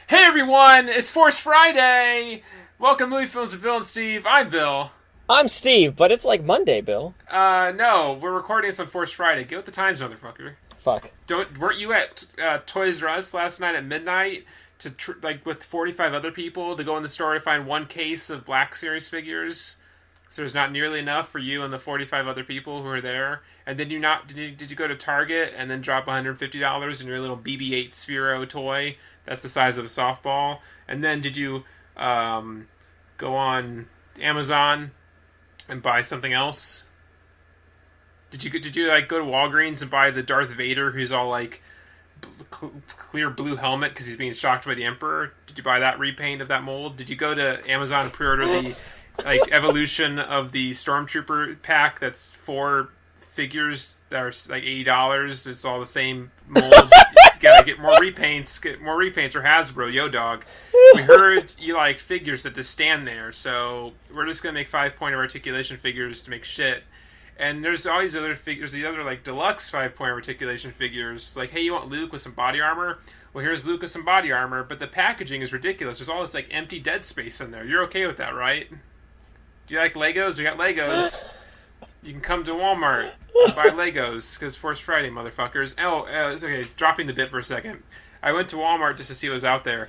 Hey everyone, it's Force Friday! Welcome to Movie Films with Bill and Steve. I'm Bill. I'm Steve, but it's like Monday, Bill. No, we're recording this on Force Friday. Get with the times, motherfucker. Fuck. Weren't you at Toys R Us last night at midnight with 45 other people to go in the store to find one case of Black Series figures? So there's not nearly enough for you and the 45 other people who are there. And then did you go to Target and then drop $150 in your little BB-8 Sphero toy that's the size of a softball? And then did you go on Amazon and buy something else? Did you like go to Walgreens and buy the Darth Vader who's all like clear blue helmet because he's being shocked by the Emperor? Did you buy that repaint of that mold? Did you go to Amazon and pre-order the evolution of the Stormtrooper pack that's 4 figures that are like $80? It's all the same mold. You gotta get more repaints, or Hasbro, yo dog. We heard you like figures that just stand there, so we're just gonna make 5-point articulation figures to make shit. And there's always other figures, the other like deluxe 5-point articulation figures. Like, hey, you want Luke with some body armor? Well, here's Luke with some body armor, but the packaging is ridiculous. There's all this like empty dead space in there. You're okay with that, right? Do you like Legos? We got Legos. You can come to Walmart and buy Legos, because Force Friday, motherfuckers. It's okay, dropping the bit for a second. I went to Walmart just to see what was out there.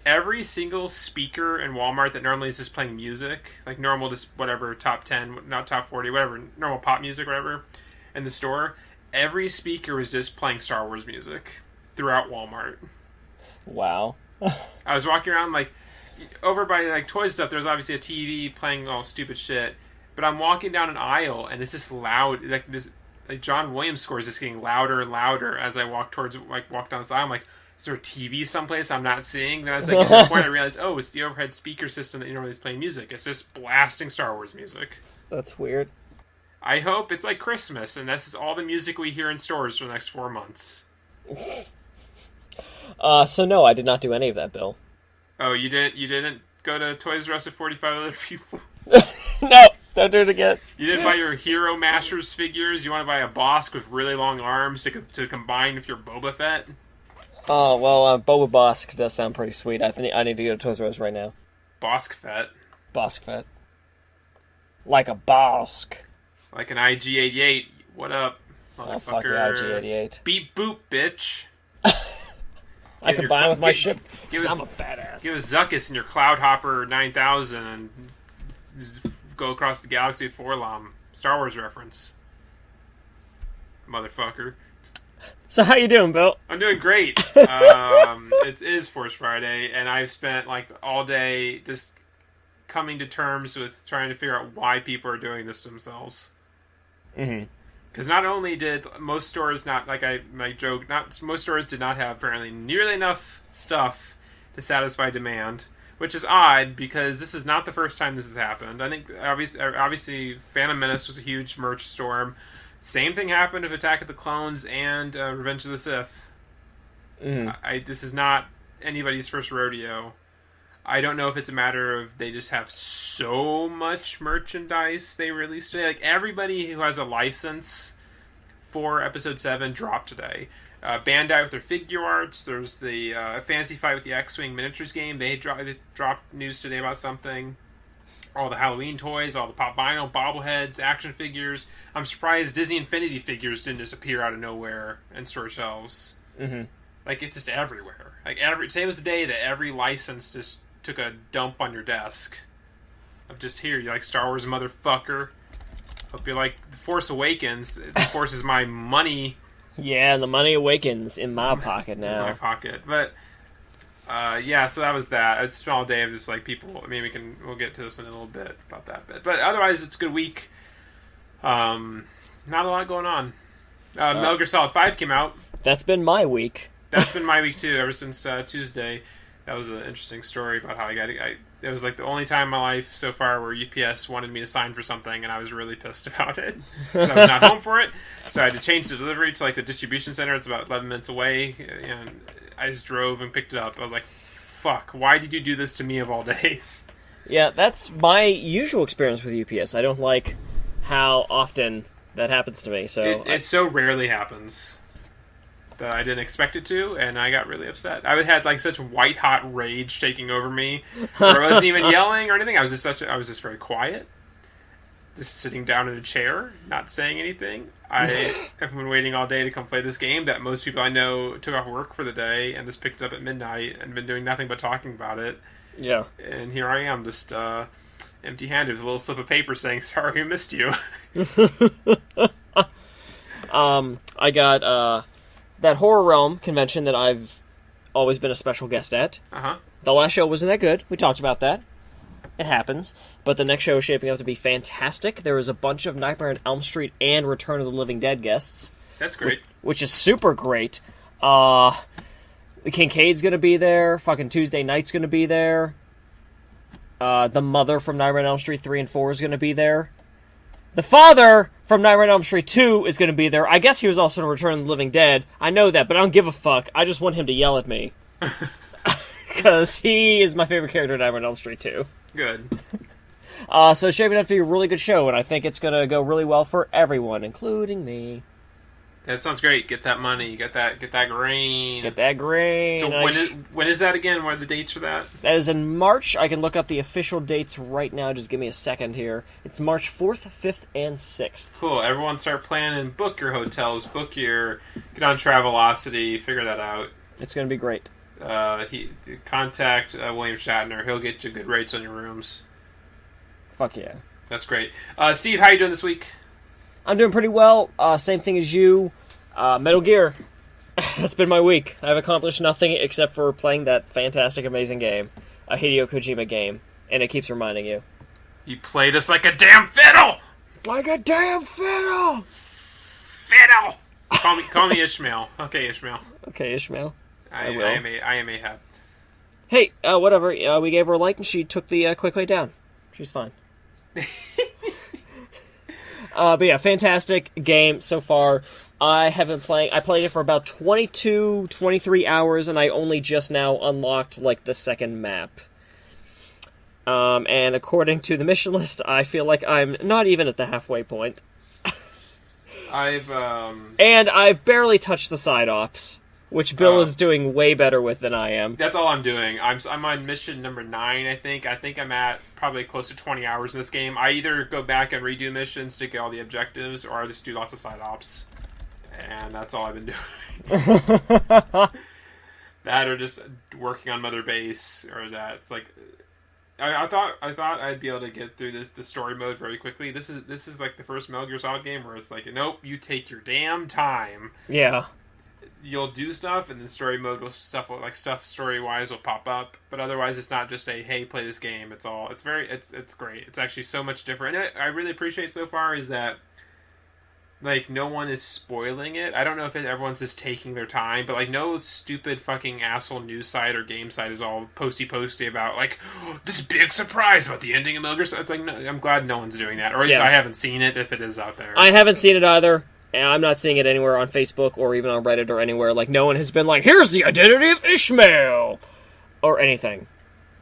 Every single speaker in Walmart that normally is just playing music, like normal, just whatever, top 10, not top 40, whatever, normal pop music, whatever, in the store, every speaker was just playing Star Wars music throughout Walmart. Wow. I was walking around, like, over by like toys stuff, there's obviously a TV playing all stupid shit, but I'm walking down an aisle and it's just loud, like this, like John Williams score is just getting louder and louder as I walk down this aisle. I'm like, is there a TV someplace I'm not seeing? Then I was like, at that point I realized, oh, it's the overhead speaker system that normally is playing music. It's just blasting Star Wars music. That's weird. I hope it's like Christmas and this is all the music we hear in stores for the next 4 months. So no, I did not do any of that, Bill. Oh, you didn't go to Toys R Us with 45 other people? No, don't do it again. You didn't buy your Hero Masters figures? You want to buy a Bosk with really long arms to combine with your Boba Fett? Oh, well, Boba Bosk does sound pretty sweet. I need to go to Toys R Us right now. Bosk Fett. Bosk Fett. Like a Bosk. Like an IG-88. What up, motherfucker? Oh, fuck your IG-88. Beep boop, bitch. I combine with my ship because I'm a badass. Give a Zuckus in your Cloudhopper 9000 and go across the galaxy with 4-LOM. Star Wars reference. Motherfucker. So how you doing, Bill? I'm doing great. It is Force Friday, and I've spent like all day just coming to terms with trying to figure out why people are doing this to themselves. Mm-hmm. Because not only did most stores not, like my joke, most stores did not have apparently nearly enough stuff to satisfy demand, which is odd because this is not the first time this has happened. I think obviously Phantom Menace was a huge merch storm. Same thing happened with Attack of the Clones and Revenge of the Sith. Mm. This is not anybody's first rodeo. I don't know if it's a matter of they just have so much merchandise they released today. Like, everybody who has a license for Episode 7 dropped today. Bandai with their figure arts. There's the Fantasy Fight with the X-Wing miniatures game. They dropped news today about something. All the Halloween toys, all the pop vinyl, bobbleheads, action figures. I'm surprised Disney Infinity figures didn't just appear out of nowhere and store shelves. Mm-hmm. Like, it's just everywhere. Like, today was the day that every license just took a dump on your desk. I'm just here. You like Star Wars, motherfucker? Hope you like The Force Awakens. The Force is my money. Yeah, the money awakens in my pocket now. In my pocket. But, yeah, so that was that. It's been all day of just like people. I mean, we'll get to this in a little bit about that bit. But otherwise, it's a good week. Not a lot going on. Metal Gear Solid 5 came out. That's been my week. That's been my week too, ever since Tuesday. That was an interesting story about how it was like the only time in my life so far where UPS wanted me to sign for something, and I was really pissed about it. Because I was not home for it. So I had to change the delivery to like the distribution center. It's about 11 minutes away. And I just drove and picked it up. I was like, fuck, why did you do this to me of all days? Yeah, that's my usual experience with UPS. I don't like how often that happens to me. So it so rarely happens. that I didn't expect it to, and I got really upset. I had like such white hot rage taking over me, where I wasn't even yelling or anything. I was just very quiet, just sitting down in a chair, not saying anything. I have been waiting all day to come play this game that most people I know took off work for the day and just picked it up at midnight and been doing nothing but talking about it. Yeah. And here I am, just empty-handed with a little slip of paper saying, "Sorry, we missed you." I got that Horror Realm convention that I've always been a special guest at. Uh-huh. The last show wasn't that good. We talked about that. It happens. But the next show is shaping up to be fantastic. There was a bunch of Nightmare on Elm Street and Return of the Living Dead guests. That's great. Which is super great. The Kincaid's going to be there. Fucking Tuesday Night's going to be there. The mother from Nightmare on Elm Street 3 and 4 is going to be there. The father from Nightmare on Elm Street 2 is going to be there. I guess he was also in Return of the Living Dead. I know that, but I don't give a fuck. I just want him to yell at me. Because he is my favorite character in Nightmare on Elm Street 2. Good. So it's shaping up to be a really good show, and I think it's going to go really well for everyone, including me. That sounds great. Get that money. Get that grain. Get that grain. So when is that again? What are the dates for that? That is in March. I can look up the official dates right now. Just give me a second here. It's March 4th, 5th, and 6th. Cool. Everyone start planning. Book your hotels. Get on Travelocity. Figure that out. It's going to be great. Contact William Shatner. He'll get you good rates on your rooms. Fuck yeah. That's great. Steve, how you doing this week? I'm doing pretty well. Same thing as you. Metal Gear. That's been my week. I've accomplished nothing except for playing that fantastic, amazing game. A Hideo Kojima game. And it keeps reminding you. You played us like a damn fiddle! Like a damn fiddle! Fiddle! Call me Ishmael. Okay, Ishmael. Okay, Ishmael. I am Ahab. Hey, whatever. We gave her a like and she took the quick way down. She's fine. But yeah, fantastic game so far. I played it for about 22, 23 hours, and I only just now unlocked, like, the second map. And according to the mission list, I feel like I'm not even at the halfway point. And I've barely touched the side ops, which Bill is doing way better with than I am. That's all I'm doing. I'm on mission number 9, I think. I think I'm at probably close to 20 hours in this game. I either go back and redo missions to get all the objectives, or I just do lots of side ops. And that's all I've been doing. That or just working on Mother Base, or that. It's like... I thought I'd be able to get through the story mode very quickly. This is like the first Metal Gear Solid game where it's like, nope, you take your damn time. Yeah. You'll do stuff, and then story mode will stuff story wise will pop up. But otherwise, it's not just a hey, play this game. It's great. It's actually so much different. And I really appreciate so far is that like no one is spoiling it. I don't know if everyone's just taking their time, but like no stupid fucking asshole news site or game site is all posty about like this big surprise about the ending of Metal Gear. So it's like no, I'm glad no one's doing that, or at least I haven't seen it if it is out there. I haven't seen it either. And I'm not seeing it anywhere on Facebook or even on Reddit or anywhere. Like, no one has been like, here's the identity of Ishmael! Or anything.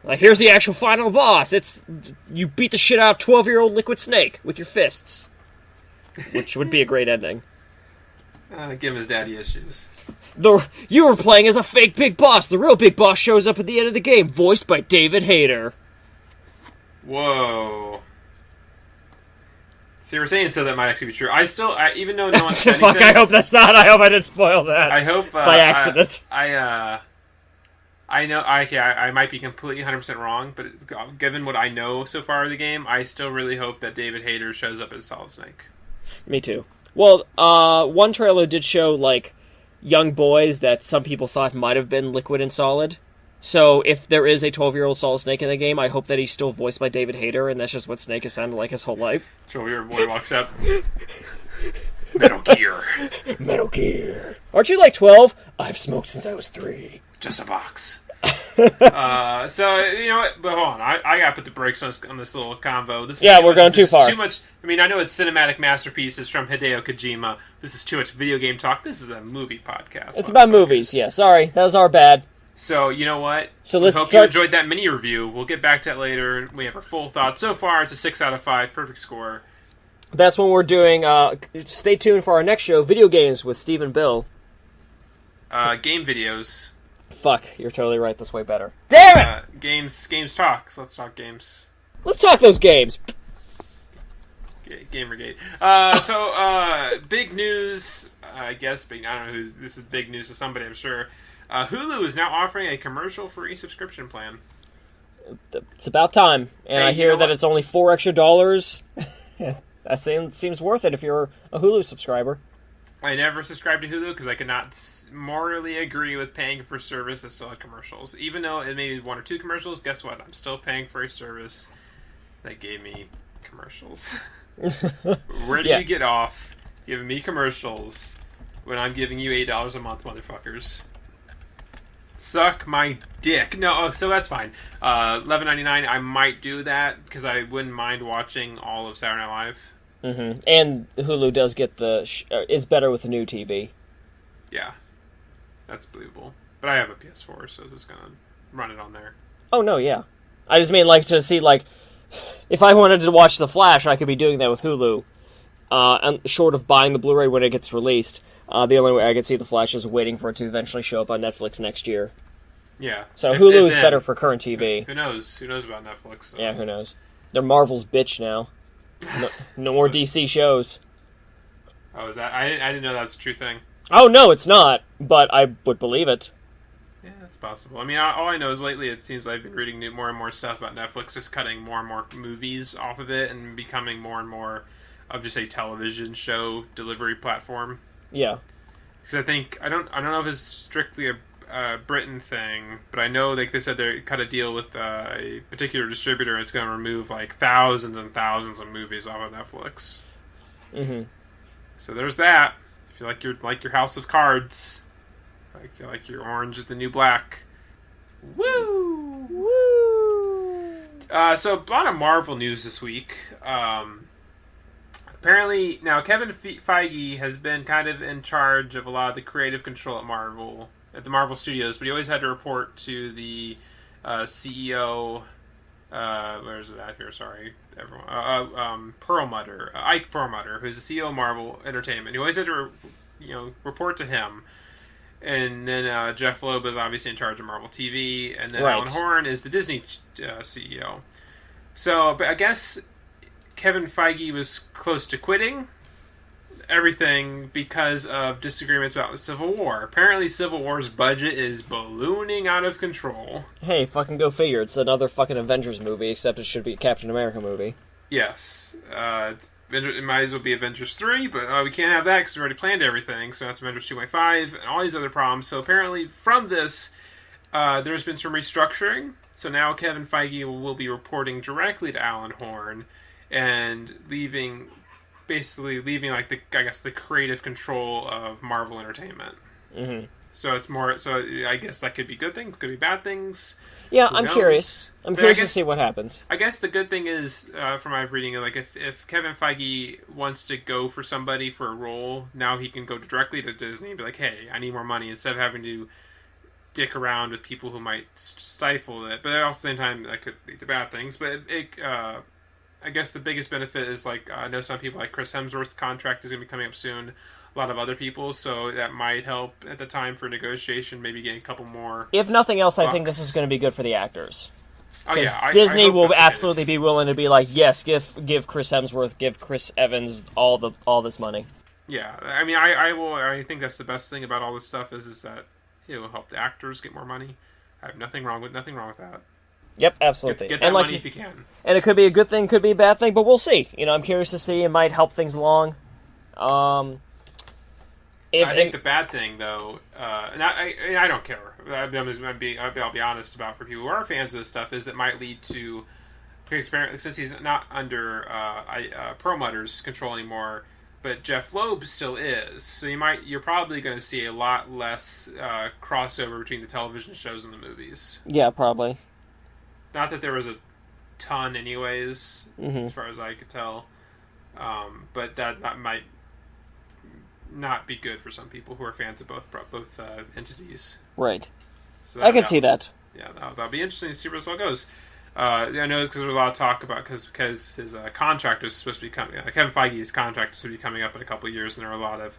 Like, here's the actual final boss. You beat the shit out of 12-year-old Liquid Snake with your fists. Which would be a great ending. Give him his daddy issues. You were playing as a fake big boss. The real big boss shows up at the end of the game, voiced by David Hayter. Whoa. So you were saying so that might actually be true. Even though no one said Fuck, anything, I hope that's not. I hope I didn't spoil that. I hope by accident. I know. I might be completely 100% wrong, but given what I know so far of the game, I still really hope that David Hayter shows up as Solid Snake. Me too. Well, one trailer did show like young boys that some people thought might have been Liquid and Solid. So if there is a 12-year-old Solid Snake in the game, I hope that he's still voiced by David Hayter, and that's just what Snake has sounded like his whole life. 12-year-old boy walks up. Metal Gear. Metal Gear. Aren't you like 12? I've smoked since I was 3. Just a box. So, you know what? But hold on. I gotta put the brakes on this little convo. We're going too far. Too much. I mean, I know it's cinematic masterpieces from Hideo Kojima. This is too much video game talk. This is a movie podcast. It's about movies, yeah. Sorry. That was our bad. So, you know what? So hope you enjoyed that mini review. We'll get back to that later. We have our full thoughts. So far, it's a 6 out of 5. Perfect score. That's when we're doing... stay tuned for our next show, Video Games with Steve and Bill. Game videos. Fuck, you're totally right. This way better. Damn it! Games talk. So let's talk games. Let's talk those games. Gamergate. Big news. I guess big. I don't know who. This is big news to somebody, I'm sure. Hulu is now offering a commercial-free subscription plan. It's about time, and I hear that it's only $4 extra. That seems worth it if you're a Hulu subscriber. I never subscribed to Hulu because I could not morally agree with paying for service that still had commercials. Even though it may be 1 or 2 commercials, guess what? I'm still paying for a service that gave me commercials. Where do you get off giving me commercials when I'm giving you $8 a month, motherfuckers? Suck my dick. No, so that's fine. $11.99. I might do that because I wouldn't mind watching all of Saturday Night Live. Mm-hmm. And Hulu does get is better with the new TV. Yeah, that's believable. But I have a PS4, so it's just gonna run it on there. Oh no, yeah. I just mean to see if I wanted to watch The Flash, I could be doing that with Hulu. And short of buying the Blu-ray when it gets released, the only way I could see The Flash is waiting for it to eventually show up on Netflix next year. Yeah. So Hulu is better for current TV. Who knows? Who knows about Netflix? So. Yeah, who knows? They're Marvel's bitch now. No more DC shows. Oh, is that? I didn't know that was a true thing. Oh, no, it's not, but I would believe it. Yeah, that's possible. I mean, all I know is lately it seems I've been reading more and more stuff about Netflix just cutting more and more movies off of it and becoming more and more of just a television show delivery platform. Yeah. Because I think, I don't know if it's strictly a Britain thing, but I know they said they cut a deal with a particular distributor and it's going to remove thousands and thousands of movies off of Netflix. Mm-hmm. So there's that. If you like your House of Cards, if you like your orange is the new black. Woo! Woo! So a lot of Marvel news this week. Apparently, now Kevin Feige has been kind of in charge of a lot of the creative control at the Marvel Studios, but he always had to report to the CEO. Where's it at here? Sorry, everyone. Perlmutter, Ike Perlmutter, who's the CEO of Marvel Entertainment. He always had to, report to him. And then Jeff Loeb is obviously in charge of Marvel TV, and then Alan Horn is the Disney CEO. So, but I guess Kevin Feige was close to quitting everything because of disagreements about the Civil War. Apparently, Civil War's budget is ballooning out of control. Hey, fucking go figure. It's another fucking Avengers movie, except it should be a Captain America movie. Yes. It might as well be Avengers 3, but we can't have that because we already planned everything, so that's Avengers 2.5 and all these other problems. So apparently, from this, there's been some restructuring. So now Kevin Feige will be reporting directly to Alan Horn and leaving the creative control of Marvel Entertainment. Mm-hmm. So it's more. So I guess that could be good things, could be bad things. Yeah, I'm curious. I'm curious to see what happens. I guess the good thing is, from my reading, if Kevin Feige wants to go for somebody for a role, now he can go directly to Disney and be like, "Hey, I need more money," instead of having to dick around with people who might stifle it. But at the same time, that could lead to bad things. But I guess the biggest benefit is I know some people like Chris Hemsworth's contract is going to be coming up soon. A lot of other people, so that might help at the time for negotiation, maybe getting a couple more. If nothing else, I think this is going to be good for the actors. Oh yeah, Disney will absolutely be willing to be like, yes, give Chris Hemsworth, give Chris Evans all this money. Yeah, I mean, I think that's the best thing about all this stuff is that it will help the actors get more money. I have nothing wrong with that. Yep, absolutely. Get that money if you can. And it could be a good thing, could be a bad thing, but we'll see. I'm curious to see. It might help things along. I think the bad thing, though, and I don't care. I'll be honest about for people who are fans of this stuff is it might lead to since he's not under Perlmutter's control anymore, but Jeff Loeb still is. So you're probably going to see a lot less crossover between the television shows and the movies. Yeah, probably. Not that there was a ton, anyways, mm-hmm. as far as I could tell. But that might not be good for some people who are fans of both entities. Right. So I can see that. Yeah, that'll be interesting to see where this all goes. I know it's because there's a lot of talk about because his contract is supposed to be coming. Kevin Feige's contract is supposed to be coming up in a couple of years, and there are a lot of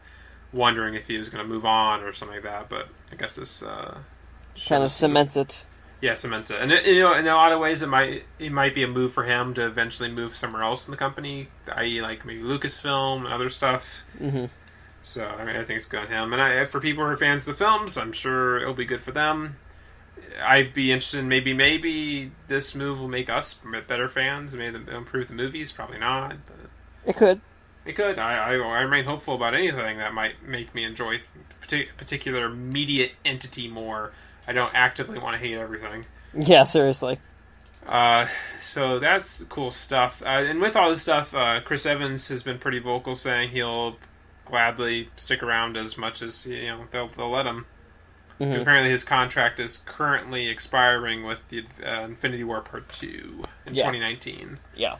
wondering if he was going to move on or something like that. But I guess this kind of cements it. Yeah, cements it, and in a lot of ways, it might be a move for him to eventually move somewhere else in the company, i.e., like maybe Lucasfilm and other stuff. Mm-hmm. So I mean, I think it's good on him, and for people who are fans of the films, I'm sure it'll be good for them. I'd be interested in maybe this move will make us better fans, maybe improve the movies. Probably not. But it could. It could. I remain hopeful about anything that might make me enjoy particular media entity more. I don't actively want to hate everything. Yeah, seriously. So that's cool stuff. And with all this stuff, Chris Evans has been pretty vocal, saying he'll gladly stick around as much as they'll let him. Because apparently his contract is currently expiring with the Infinity War Part 2 in 2019. Yeah.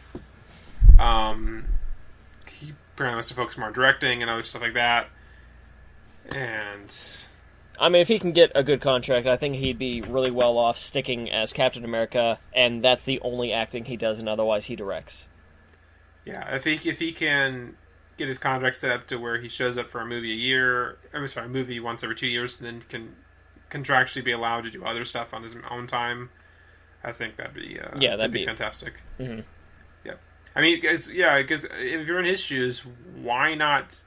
He apparently wants to focus more on directing and other stuff like that. And I mean, if he can get a good contract, I think he'd be really well off sticking as Captain America, and that's the only acting he does, and otherwise he directs. Yeah, if he can get his contract set up to where he shows up for a movie once every 2 years, and then can contractually be allowed to do other stuff on his own time, I think that'd be fantastic. Mm-hmm. Yeah, I mean, because if you're in his shoes, why not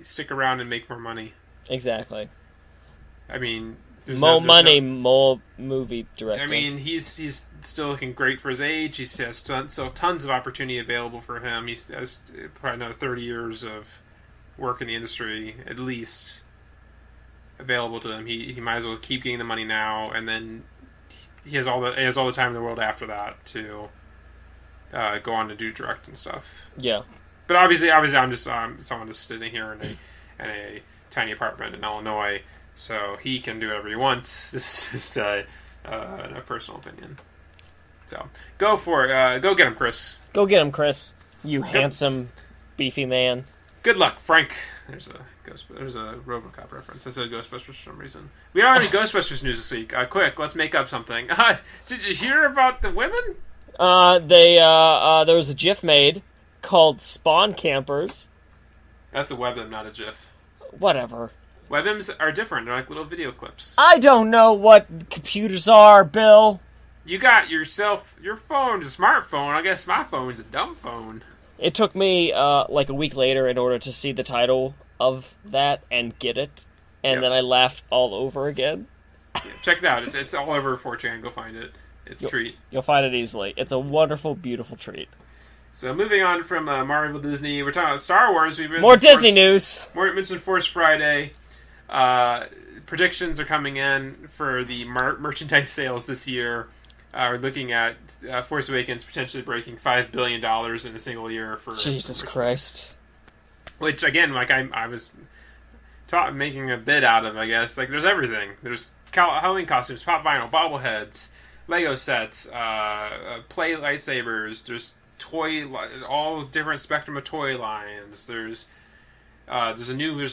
stick around and make more money? Exactly. I mean, more movie directing. I mean, he's still looking great for his age. He has tons of opportunity available for him. He has probably another 30 years of work in the industry, at least, available to him. He might as well keep getting the money now, and then he has all the time in the world after that to go on to do direct and stuff. Yeah. But obviously, I'm just someone just sitting here in a tiny apartment in Illinois. So he can do whatever he wants. This is just a personal opinion. So go for it. Go get him, Chris. Go get him, Chris. You handsome, beefy man. Good luck, Frank. There's a RoboCop reference. I said Ghostbusters for some reason. We don't have any Ghostbusters news this week. Quick, let's make up something. Did you hear about the women? There was a GIF made called Spawn Campers. That's a WebM, not a GIF. Whatever. WebMs are different. They're like little video clips. I don't know what computers are, Bill. You got your phone, a smartphone. I guess my phone is a dumb phone. It took me like a week later in order to see the title of that and get it, and then I laughed all over again. Yeah, check it out. It's all over 4chan. Go find it. It's a treat. You'll find it easily. It's a wonderful, beautiful treat. So moving on from Marvel Disney, we're talking about Star Wars. More Disney news. More mentioned Force Friday. Predictions are coming in for the merchandise sales this year. We're looking at Force Awakens potentially breaking $5 billion in a single year for Jesus Christ. Which again, like I was making a bid out of, I guess. Like there's everything. There's Halloween costumes, pop vinyl, bobbleheads, Lego sets, play lightsabers. There's all different spectrum of toy lines. There's a new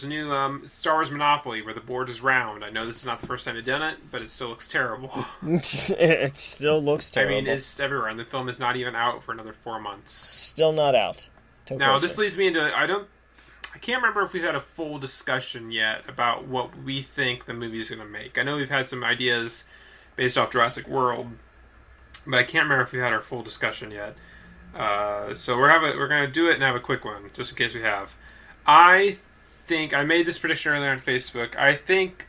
Star Wars Monopoly where the board is round. I know this is not the first time they've done it, but it still looks terrible. It still looks terrible. I mean, it's everywhere, and the film is not even out for another 4 months. Still not out. Now, this leads me into I can't remember if we've had a full discussion yet about what we think the movie is going to make. I know we've had some ideas based off Jurassic World, but I can't remember if we had our full discussion yet. So we're going to do it and have a quick one, just in case we have. I think I made this prediction earlier on Facebook. I think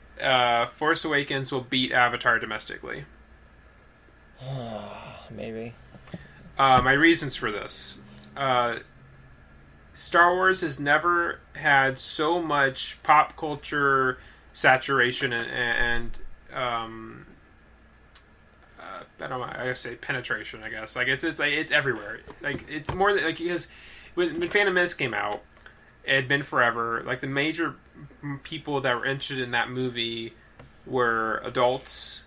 Force Awakens will beat Avatar domestically. Maybe. My reasons for this. Star Wars has never had so much pop culture saturation and I don't know. I gotta say penetration. I guess it's everywhere. Like it's more than, like because when Phantom Menace came out, it had been forever. Like the major people that were interested in that movie were adults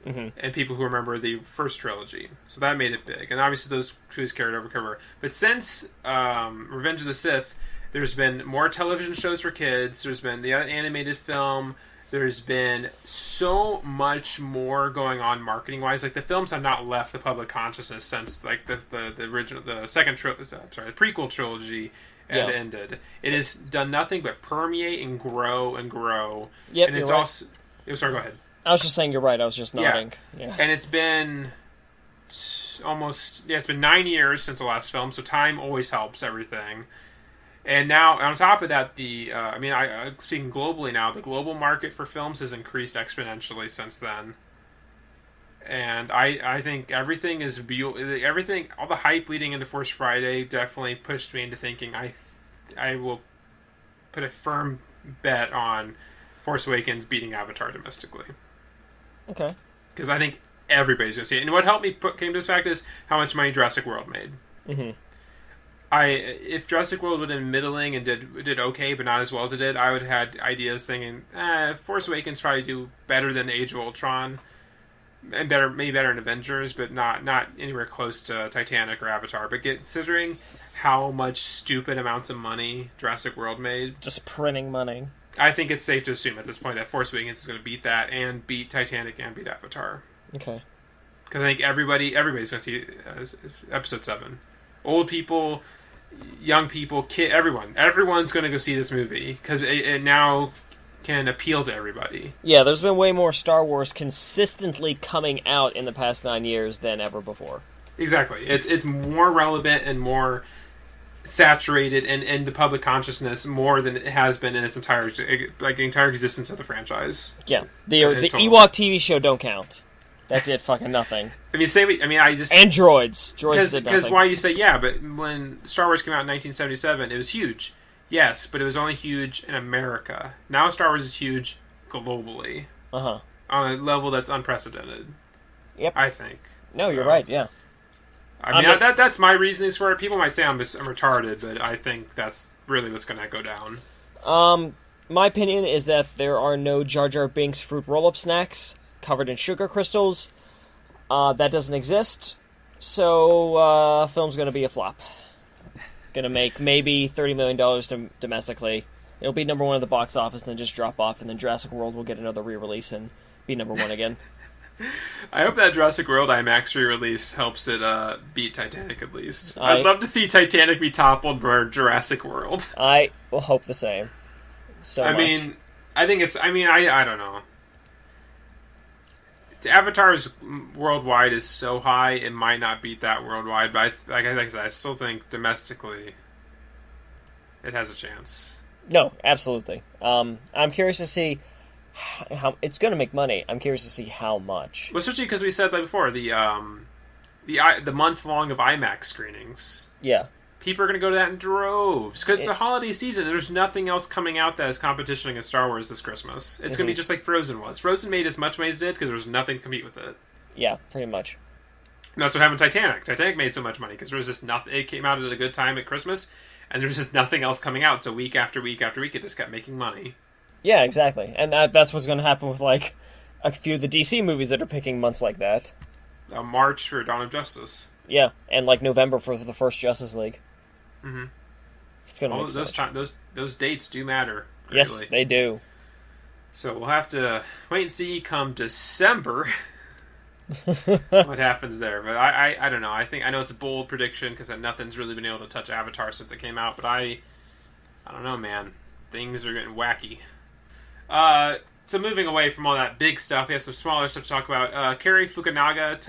and people who remember the first trilogy. So that made it big, and obviously those movies carried over. But since Revenge of the Sith, there's been more television shows for kids. There's been the animated film. There's been so much more going on marketing wise. Like the films have not left the public consciousness since like the original, the prequel trilogy Yeah. it ended. It has done nothing but permeate and grow and grow. Yep, And it's you're right. also... Sorry, go ahead. I was just saying you're right. I was just nodding. Yeah. And it's been almost... Yeah, it's been 9 years since the last film, so time always helps everything. And now, on top of that, speaking globally now, the global market for films has increased exponentially since then. And I think everything is everything, all the hype leading into Force Friday definitely pushed me into thinking I will put a firm bet on Force Awakens beating Avatar domestically. Okay. Because I think everybody's gonna see it. And what helped me came to this fact is how much money Jurassic World made. Mm-hmm. If Jurassic World would have been middling and did okay, but not as well as it did, I would have had ideas thinking, Force Awakens probably do better than Age of Ultron. And maybe better in Avengers, but not anywhere close to Titanic or Avatar. But considering how much stupid amounts of money Jurassic World made, just printing money, I think it's safe to assume at this point that Force Awakens is going to beat that and beat Titanic and beat Avatar. Okay. Because I think everybody's going to see Episode 7. Old people, young people, everyone's going to go see this movie because it now can appeal to everybody. Yeah, there's been way more Star Wars consistently coming out in the past 9 years than ever before. Exactly. It's more relevant and more saturated in the public consciousness more than it has been in its entire existence of the franchise. Yeah. The Ewok TV show don't count. That did fucking nothing. And droids. Droids did nothing. Because why you say yeah, but when Star Wars came out in 1977, it was huge. Yes, but it was only huge in America. Now Star Wars is huge globally. Uh-huh. On a level that's unprecedented. Yep. I think. No, you're right, yeah. I mean, that's my reasonings for it. People might say I'm retarded, but I think that's really what's going to go down. My opinion is that there are no Jar Jar Binks fruit roll-up snacks covered in sugar crystals. That doesn't exist. So, film's going to be a flop. Gonna make maybe $30 million domestically. It'll be number one at the box office and then just drop off, and then Jurassic World will get another re-release and be number one again. I hope that Jurassic World IMAX re-release helps it beat Titanic at least. I'd love to see Titanic be toppled by Jurassic World. I will hope the same. I don't know. Avatar's worldwide is so high, it might not beat that worldwide, but I still think domestically it has a chance. No, absolutely. I'm curious to see how it's going to make money. I'm curious to see how much. Well, especially because we said like before the month long of IMAX screenings. Yeah. People are going to go to that in droves. Because it's a holiday season. There's nothing else coming out that is competition against Star Wars this Christmas. It's going to be just like Frozen was. Frozen made as much money as it did because there was nothing to compete with it. Yeah, pretty much. And that's what happened to Titanic. Titanic made so much money because there was just nothing. It came out at a good time at Christmas, and there was just nothing else coming out. So week after week after week, it just kept making money. Yeah, exactly. And that's what's going to happen with like a few of the DC movies that are picking months like that. March for Dawn of Justice. Yeah, and like November for the first Justice League. Mm-hmm. It's going to those dates do matter. Really. Yes, they do. So we'll have to wait and see come December what happens there. But I don't know. I know it's a bold prediction because nothing's really been able to touch Avatar since it came out. But I don't know, man. Things are getting wacky. So moving away from all that big stuff, we have some smaller stuff to talk about. Cary Fukunaga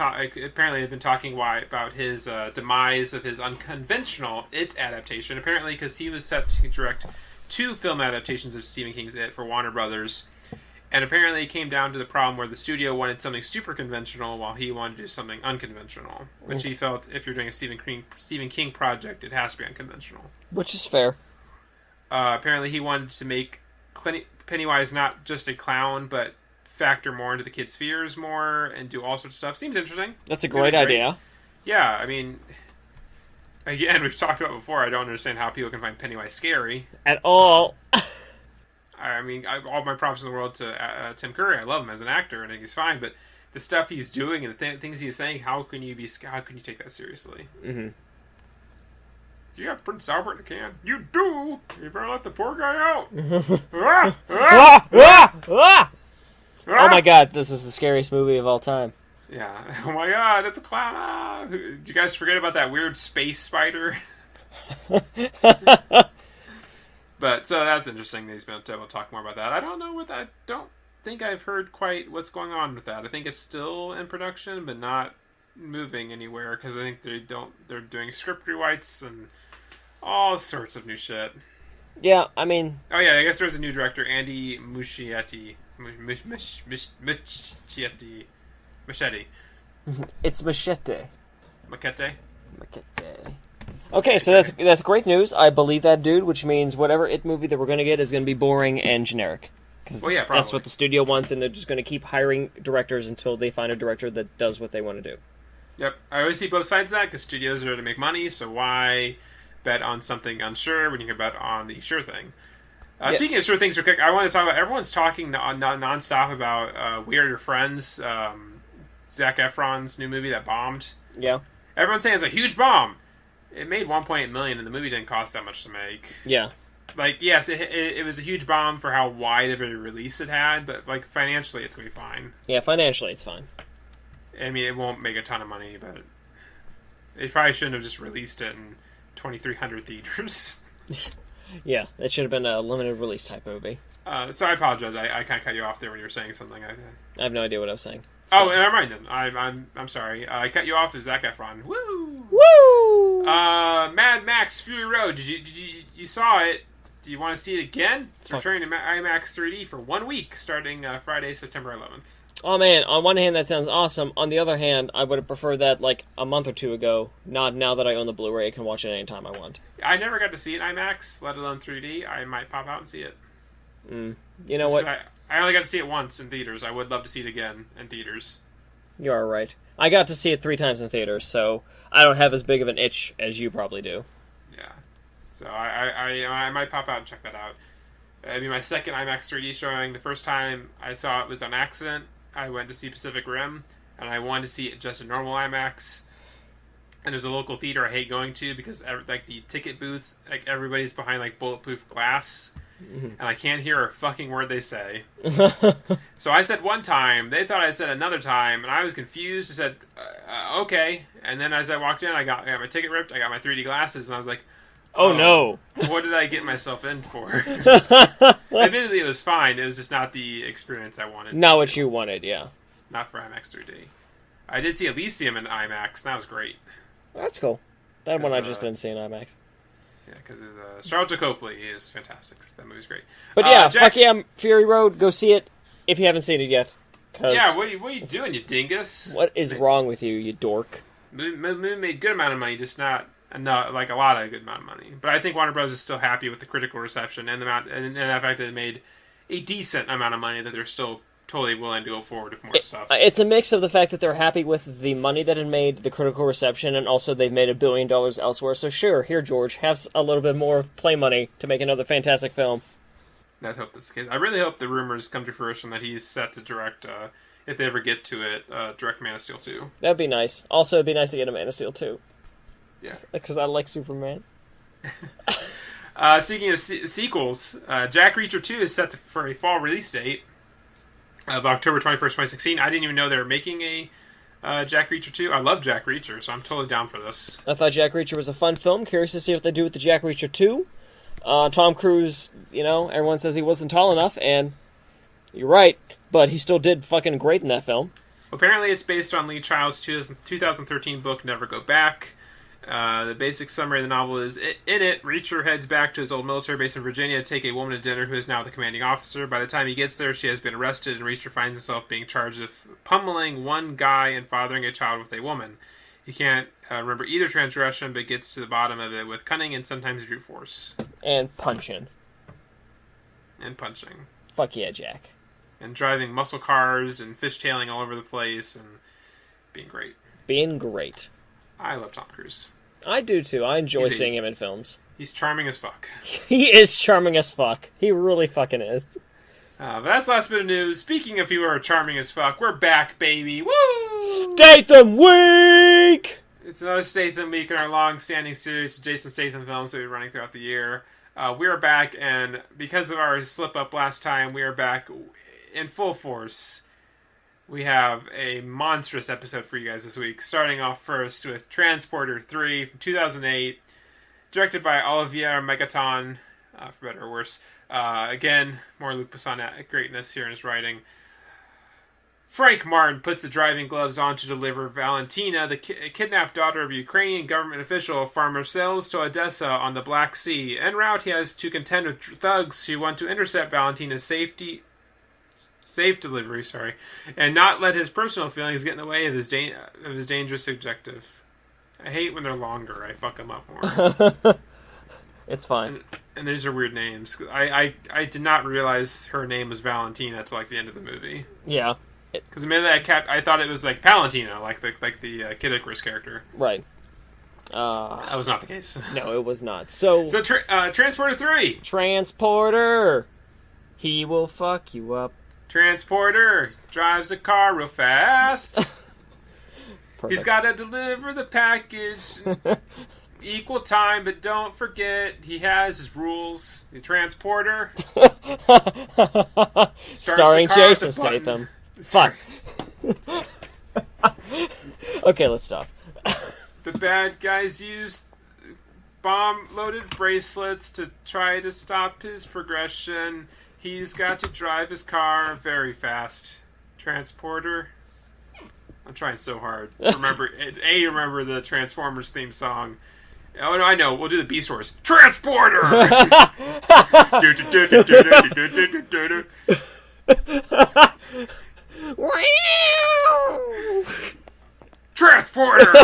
apparently has been talking about his demise of his unconventional It adaptation. Apparently because he was set to direct 2 film adaptations of Stephen King's It for Warner Brothers. And apparently it came down to the problem where the studio wanted something super conventional while he wanted to do something unconventional. Which he felt if you're doing a Stephen King project, it has to be unconventional. Which is fair. Apparently he wanted to make Pennywise not just a clown, but factor more into the kids' fears more and do all sorts of stuff. Seems interesting. That's a great idea. Yeah, I mean, again, we've talked about before, I don't understand how people can find Pennywise scary. At all. I mean, all my props in the world to Tim Curry. I love him as an actor, and I think he's fine, but the stuff he's doing and the things he's saying, how can you take that seriously? Mm-hmm. Do you have Prince Albert in a can? You do! You better let the poor guy out! Oh my god, this is the scariest movie of all time. Yeah. Oh my god, that's a clown! Did you guys forget about that weird space spider? But so that's interesting that he's been able to talk more about that. I don't know what I don't think I've heard quite what's going on with that. I think it's still in production, but not moving anywhere because I think they're doing script rewrites and all sorts of new shit. Yeah, I mean... Oh yeah, I guess there's a new director, Andy Muschietti. Machete. It's Machete. Machete. Okay, so that's great news. I believe that dude, which means whatever It movie that we're going to get is going to be boring and generic. Because that's what the studio wants, and they're just going to keep hiring directors until they find a director that does what they want to do. Yep. I always see both sides of that, because studios are to make money, so why bet on something unsure when you can bet on the sure thing? Speaking of sure things real quick, I want to talk about, everyone's talking nonstop about We Are Your Friends, Zac Efron's new movie that bombed. Yeah. Everyone's saying it's a huge bomb. It made $1.8 million, and the movie didn't cost that much to make. Yeah. Like, yes, it was a huge bomb for how wide of a release it had, but, like, financially, it's going to be fine. Yeah, financially, it's fine. I mean, it won't make a ton of money, but they probably shouldn't have just released it in 2,300 theaters. Yeah, it should have been a limited release type movie. So I apologize. I kind of cut you off there when you were saying something. I have no idea what I was saying. And never mind then. I'm sorry. I cut you off as Zac Efron. Woo! Woo! Mad Max Fury Road. Did you saw it? Do you want to see it again? It's returning to IMAX 3D for 1 week, starting Friday, September 11th. Oh man, on one hand that sounds awesome. On the other hand, I would have preferred that like a month or two ago. Not now that I own the Blu-ray, I can watch it anytime I want. I never got to see it in IMAX, let alone 3D. I might pop out and see it. You know what? I only got to see it once in theaters. I would love to see it again in theaters. You are right. I got to see it 3 times in theaters, so I don't have as big of an itch as you probably do. Yeah. So I might pop out and check that out. It'd be my second IMAX 3D showing. The first time I saw it was on accident. I went to see Pacific Rim, and I wanted to see it just a normal IMAX. And there's a local theater I hate going to because like the ticket booths, like everybody's behind like bulletproof glass, and I can't hear a fucking word they say. So I said one time, they thought I said another time, and I was confused. I said, okay. And then as I walked in, I got my ticket ripped. I got my 3D glasses, and I was like, oh no. What did I get myself in for? Admittedly, it was fine. It was just not the experience I wanted. Not what you wanted, yeah. Not for IMAX 3D. I did see Elysium in IMAX, and that was great. That's cool. That one I just didn't see in IMAX. Yeah, because Charlotte Copley is fantastic. That movie's great. But yeah, fuck yeah, Fury Road. Go see it if you haven't seen it yet. Yeah, what are you doing, you dingus? What is wrong with you, you dork? Movie made good amount of money, just not enough, like a lot of good amount of money. But I think Warner Bros. Is still happy with the critical reception and the fact that it made a decent amount of money that they're still totally willing to go forward with more stuff. It's a mix of the fact that they're happy with the money that it made, the critical reception, and also they've made $1 billion elsewhere. So sure, here, George, have a little bit more play money to make another fantastic film. Let's hope that's the case. I really hope the rumors come to fruition that he's set to direct, if they ever get to it, direct Man of Steel 2. That'd be nice. Also, it'd be nice to get a Man of Steel 2. Yeah. Because I like Superman. Speaking of sequels, Jack Reacher 2 is set for a fall release date of October 21st, 2016. I didn't even know they were making a Jack Reacher 2. I love Jack Reacher, so I'm totally down for this. I thought Jack Reacher was a fun film. Curious to see what they do with the Jack Reacher 2. Tom Cruise, everyone says he wasn't tall enough, and you're right, but he still did fucking great in that film. Apparently it's based on Lee Child's 2013 book, Never Go Back. The basic summary of the novel is, in it, Reacher heads back to his old military base in Virginia to take a woman to dinner who is now the commanding officer. By the time he gets there, she has been arrested, and Reacher finds himself being charged of pummeling one guy and fathering a child with a woman. He can't remember either transgression, but gets to the bottom of it with cunning and sometimes brute force. And punching. Fuck yeah, Jack. And driving muscle cars and fishtailing all over the place and being great. I love Tom Cruise. I do too. I enjoy seeing him in films. He's charming as fuck. He is charming as fuck. He really fucking is. But that's the last bit of news. Speaking of people who are charming as fuck, we're back, baby. Woo! Statham Week! It's another Statham Week in our long-standing series of Jason Statham films that we've been running throughout the year. We are back, and because of our slip-up last time, we are back in full force. We have a monstrous episode for you guys this week, starting off first with Transporter 3 from 2008. Directed by Olivier Megaton, for better or worse. Again, more Luc Besson greatness here in his writing. Frank Martin puts the driving gloves on to deliver Valentina, the kidnapped daughter of a Ukrainian government official, farmer sails to Odessa on the Black Sea. En route, he has to contend with thugs who want to intercept Valentina's safe delivery, and not let his personal feelings get in the way of his dangerous objective. I hate when they're longer. I fuck them up more. It's fine. And these are weird names. I did not realize her name was Valentina until like the end of the movie. Yeah. Because the minute I thought it was like Palantina, like the Kid Icarus character. Right. That was not the case. No, it was not. So Transporter 3. Transporter. He will fuck you up. Transporter drives a car real fast. He's got to deliver the package equal time, but don't forget he has his rules. The Transporter. Starring Jason Statham. Fuck. Okay, let's stop. The bad guys use bomb-loaded bracelets to try to stop his progression. He's got to drive his car very fast. Transporter. I'm trying so hard. Remember the Transformers theme song. Oh, no, I know. We'll do the Beast Wars. Transporter! Transporter!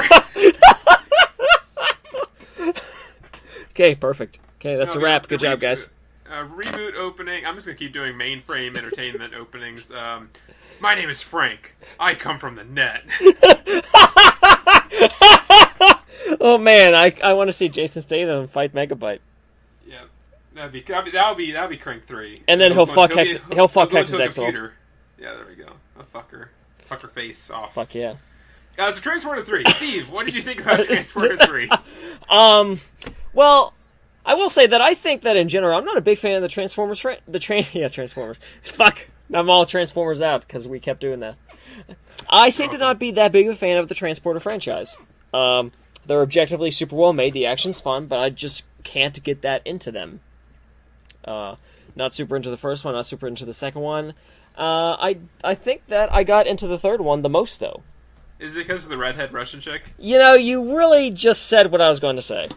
Okay, perfect. Okay, that's a wrap. Good job, guys. Reboot opening. I'm just going to keep doing mainframe entertainment openings. My name is Frank. I come from the net. Oh man, I want to see Jason Statham fight Megabyte. Yeah, that'll be Crank 3. And then he'll fuck Hexadexel. Yeah, there we go. I'll fuck her face off. Fuck yeah. So Transporter 3. Steve, what did you think about Transporter 3? Well, I will say that I think that in general, I'm not a big fan of the Transformers. Transformers. Fuck. I'm all Transformers out because we kept doing that. I seem to not be that big of a fan of the Transporter franchise. They're objectively super well made. The action's fun, but I just can't get that into them. Not super into the first one, not super into the second one. I think that I got into the third one the most, though. Is it because of the redhead Russian chick? You know, you really just said what I was going to say.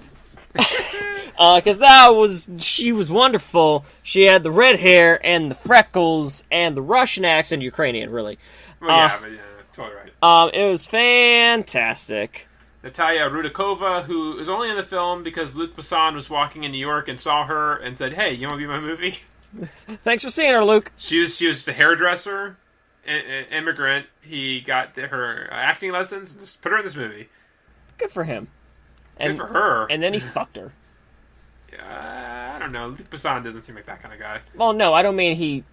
Because she was wonderful. She had the red hair and the freckles and the Russian accent, Ukrainian, really. Well, totally right. It was fantastic. Natalia Rudakova, who is only in the film because Luc Besson was walking in New York and saw her and said, "Hey, you want to be in my movie?" Thanks for seeing her, Luke. She was a hairdresser, immigrant. He got her acting lessons and just put her in this movie. Good for him. Good for her. And then he fucked her. I don't know. Luc Besson doesn't seem like that kind of guy. Well, no, I don't mean he,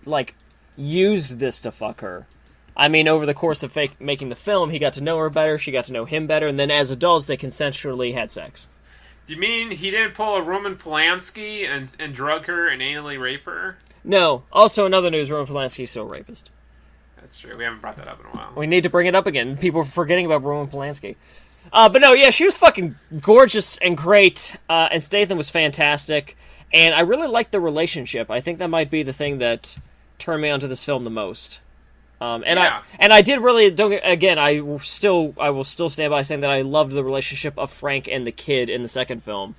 used this to fuck her. I mean, over the course of making the film, he got to know her better, she got to know him better, and then as adults, they consensually had sex. Do you mean he didn't pull a Roman Polanski and drug her and anally rape her? No. Also, in other news, Roman Polanski's still a rapist. That's true. We haven't brought that up in a while. We need to bring it up again. People are forgetting about Roman Polanski. But no, yeah, she was fucking gorgeous and great, and Statham was fantastic, and I really liked the relationship. I think that might be the thing that turned me onto this film the most. I did really, I will still stand by saying that I loved the relationship of Frank and the kid in the second film.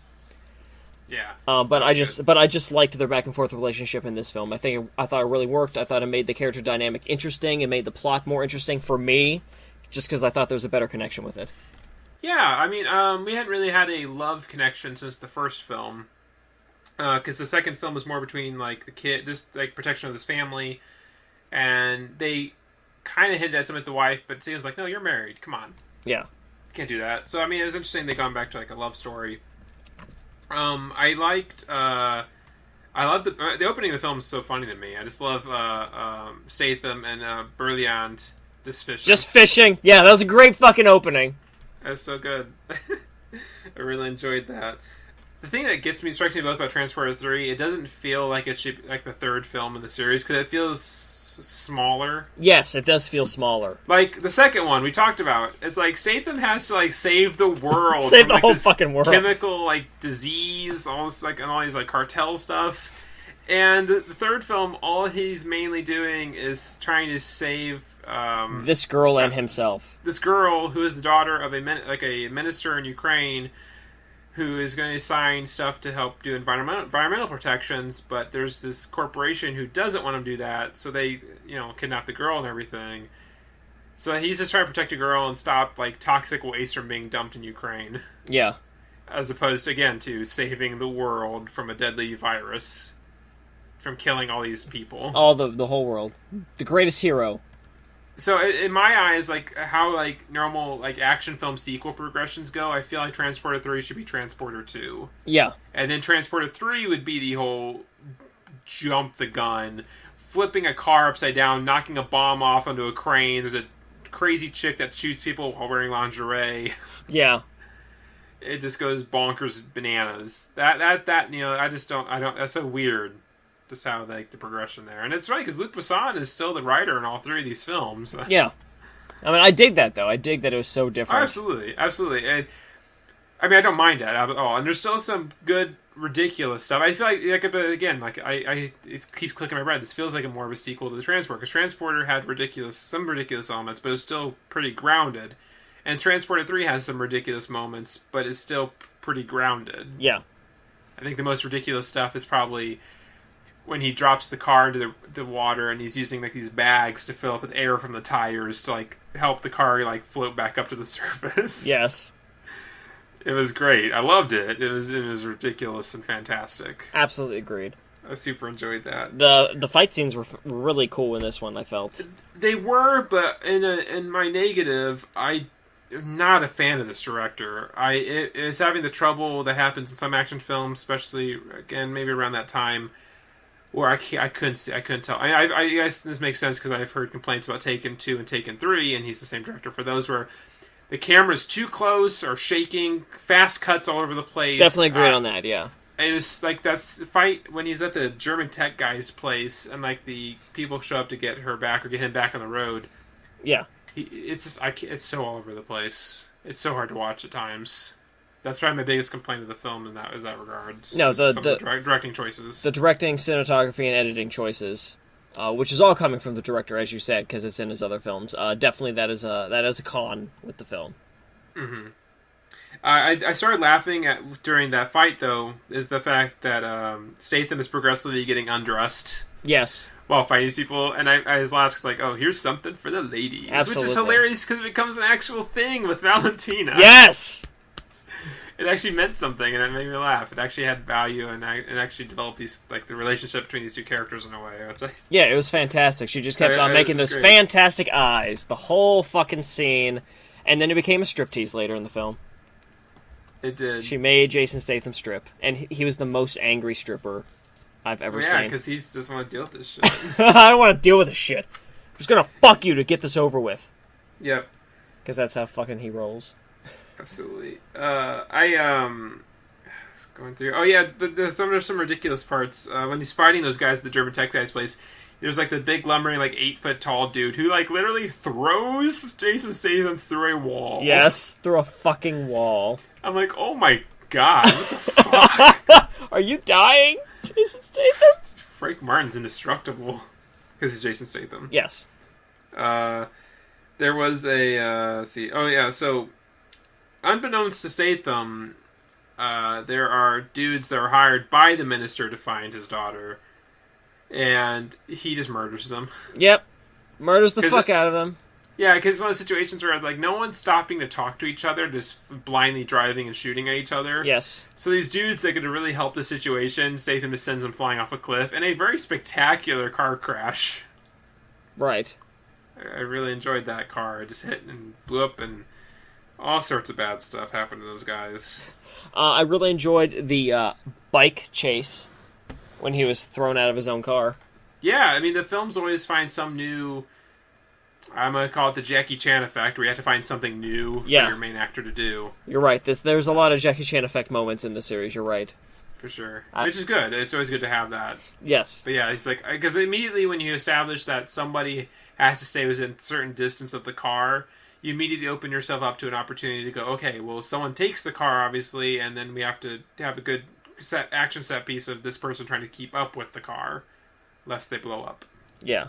Yeah. But I just liked their back and forth relationship in this film. I thought it really worked. I thought it made the character dynamic interesting. It made the plot more interesting for me, just because I thought there was a better connection with it. Yeah, I mean, we hadn't really had a love connection since the first film, because the second film was more between the kid, protection of this family, and they kind of hinted at something with the wife, but it seems like, no, you're married. Come on. Yeah. You can't do that. So I mean, it was interesting they gone back to a love story. I loved the opening of the film is so funny to me. I just love Statham and Berliand just fishing. Just fishing. Yeah, that was a great fucking opening. That was so good. I really enjoyed that. The thing that strikes me both about Transporter 3, it doesn't feel like it should be the third film in the series, because it feels smaller. Yes, it does feel smaller. Like the second one we talked about, it's like Statham has to like save the world, Save from, the like, whole this fucking world. chemical like disease, all this like and all these like cartel stuff. And the third film, all he's mainly doing is trying to save This girl and himself. this girl who is the daughter of a minister in Ukraine, who is going to sign stuff to help do environmental protections, but there's this corporation who doesn't want him to do that, so they, kidnap the girl and everything. So he's just trying to protect a girl and stop, like, toxic waste from being dumped in Ukraine. Yeah. As opposed, again, to saving the world from a deadly virus. From killing all these people. All the whole world. The greatest hero. So in my eyes, like how like normal like action film sequel progressions go, I feel like Transporter 3 should be Transporter 2. Yeah. And then Transporter 3 would be the whole jump the gun, flipping a car upside down, knocking a bomb off onto a crane. There's a crazy chick that shoots people while wearing lingerie. Yeah. It just goes bonkers bananas. That I don't that's so weird. Just how like the progression there, and it's right because Luc Besson is still the writer in all three of these films. Yeah, I mean, I dig that though. I dig that it was so different. Oh, absolutely. And I mean, I don't mind that at all. And there's still some good ridiculous stuff. I feel like but again, like I it keeps clicking my brain. This feels like more of a sequel to the Transporter because Transporter had some ridiculous elements, but it's still pretty grounded. And Transporter 3 has some ridiculous moments, but it's still pretty grounded. Yeah, I think the most ridiculous stuff is probably when he drops the car into the water and he's using like these bags to fill up with air from the tires to like help the car like float back up to the surface. Yes. It was great. I loved it. It was ridiculous and fantastic. Absolutely agreed. I super enjoyed that. The fight scenes were really cool in this one, I felt. They were, but in my negative, I'm not a fan of this director. It's having the trouble that happens in some action films, especially again maybe around that time. Where I couldn't tell. I guess this makes sense because I've heard complaints about Taken 2 and Taken 3, and he's the same director for those where the camera's too close or shaking, fast cuts all over the place. Definitely agreed on that, yeah. It was like that's the fight when he's at the German tech guy's place, and like the people show up to get her back or get him back on the road. Yeah. It's so all over the place. It's so hard to watch at times. That's probably my biggest complaint of the film in that regard. No, the directing choices. The directing, cinematography, and editing choices, which is all coming from the director, as you said, because it's in his other films. Definitely, that is a con with the film. Mm-hmm. I started laughing during that fight, though, is the fact that Statham is progressively getting undressed. Yes. While fighting these people, and I was laughing because, like, oh, here's something for the ladies. Absolutely. Which is hilarious because it becomes an actual thing with Valentina. Yes! It actually meant something, and it made me laugh. It actually had value, and it actually developed these the relationship between these two characters in a way. Yeah, it was fantastic. She just kept on making those fantastic eyes the whole fucking scene, and then it became a striptease later in the film. It did. She made Jason Statham strip, and he was the most angry stripper I've ever seen. Yeah, because he just want to deal with this shit. I don't want to deal with this shit. I'm just gonna fuck you to get this over with. Yep. Because that's how fucking he rolls. Absolutely. I was going through. Oh yeah, there's some ridiculous parts when he's fighting those guys at the German tech guy's place. There's like the big lumbering 8-foot tall dude who like literally throws Jason Statham through a wall. Yes, through a fucking wall. I'm like, oh my god, what the fuck? Are you dying, Jason Statham? Frank Martin's indestructible because he's Jason Statham. Yes. There was a let's see. Oh yeah, so. Unbeknownst to Statham, there are dudes that are hired by the minister to find his daughter, and he just murders them. Yep. Murders the fuck out of them. Yeah, because it's one of the situations where it's like no one's stopping to talk to each other, just blindly driving and shooting at each other. Yes. So these dudes that could really help the situation, Statham just sends them flying off a cliff in a very spectacular car crash. Right. I really enjoyed that car. It just hit and blew up and... all sorts of bad stuff happened to those guys. I really enjoyed the bike chase when he was thrown out of his own car. Yeah, I mean, the films always find some new... I'm going to call it the Jackie Chan effect, where you have to find something new for your main actor to do. You're right. There's a lot of Jackie Chan effect moments in the series, you're right. For sure. Which is good. It's always good to have that. Yes. But yeah, it's like, because immediately when you establish that somebody has to stay within a certain distance of the car, you immediately open yourself up to an opportunity to go, okay, well, someone takes the car, obviously, and then we have to have a good action set piece of this person trying to keep up with the car, lest they blow up. Yeah.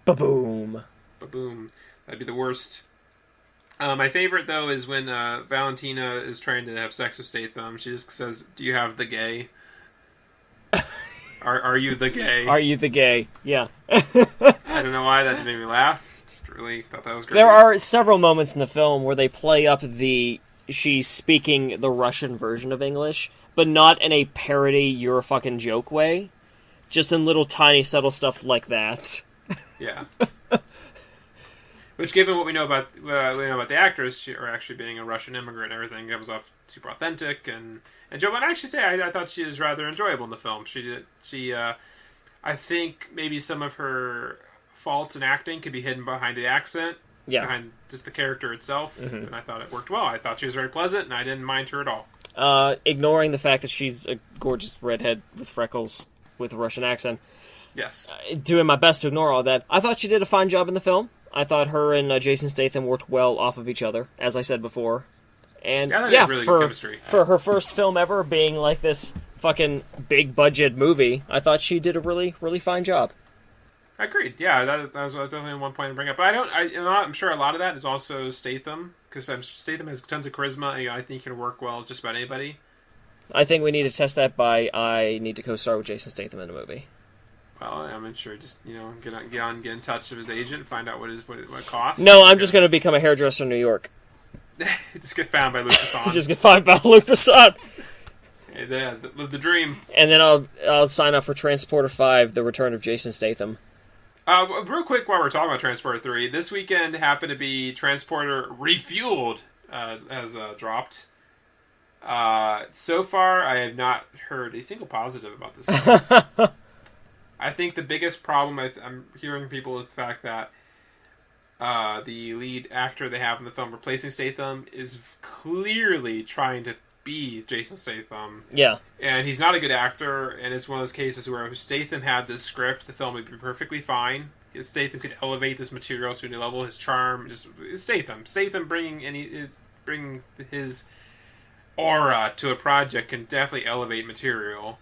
Ba-boom. Ba-boom. That'd be the worst. My favorite, though, is when Valentina is trying to have sex with Statham. She just says, "Do you have the gay? Are you the gay? Are you the gay?" Yeah. I don't know why that made me laugh. Just really thought that was great. There are several moments in the film where they play up she's speaking the Russian version of English, but not in a parody, you're a fucking joke way. Just in little tiny subtle stuff like that. Yeah. Which, given what we know about the actress, her actually being a Russian immigrant and everything, that was off super authentic. And Joe, I'd actually say I thought she was rather enjoyable in the film. I think maybe some of her faults in acting could be hidden behind the accent, behind just the character itself. Mm-hmm. And I thought it worked well. I thought she was very pleasant, and I didn't mind her at all. Ignoring the fact that she's a gorgeous redhead with freckles with a Russian accent. Yes. Doing my best to ignore all that. I thought she did a fine job in the film. I thought her and Jason Statham worked well off of each other, as I said before. And really good chemistry. For her first film ever being like this fucking big budget movie, I thought she did a really, really fine job. I agreed. Yeah, that was definitely one point to bring up. But I'm sure a lot of that is also Statham, because Statham has tons of charisma, and I think he can work well with just about anybody. I think we need to test that by I need to co-star with Jason Statham in a movie. Well, I'm sure just, get in touch with his agent, find out what it costs. No, I'm just going to become a hairdresser in New York. Just get found by Luc Besson. Just get found by Luc Besson. Hey, live the dream. And then I'll sign up for Transporter 5, The Return of Jason Statham. Real quick, while we're talking about Transporter 3, this weekend happened to be Transporter Refueled has dropped. So far, I have not heard a single positive about this film. I think the biggest problem I'm hearing people is the fact that the lead actor they have in the film replacing Statham is clearly trying to be Jason Statham. Yeah. And he's not a good actor, and it's one of those cases where if Statham had this script, the film would be perfectly fine. Statham could elevate this material to a new level. His charm is Statham. Statham bringing his aura to a project can definitely elevate material.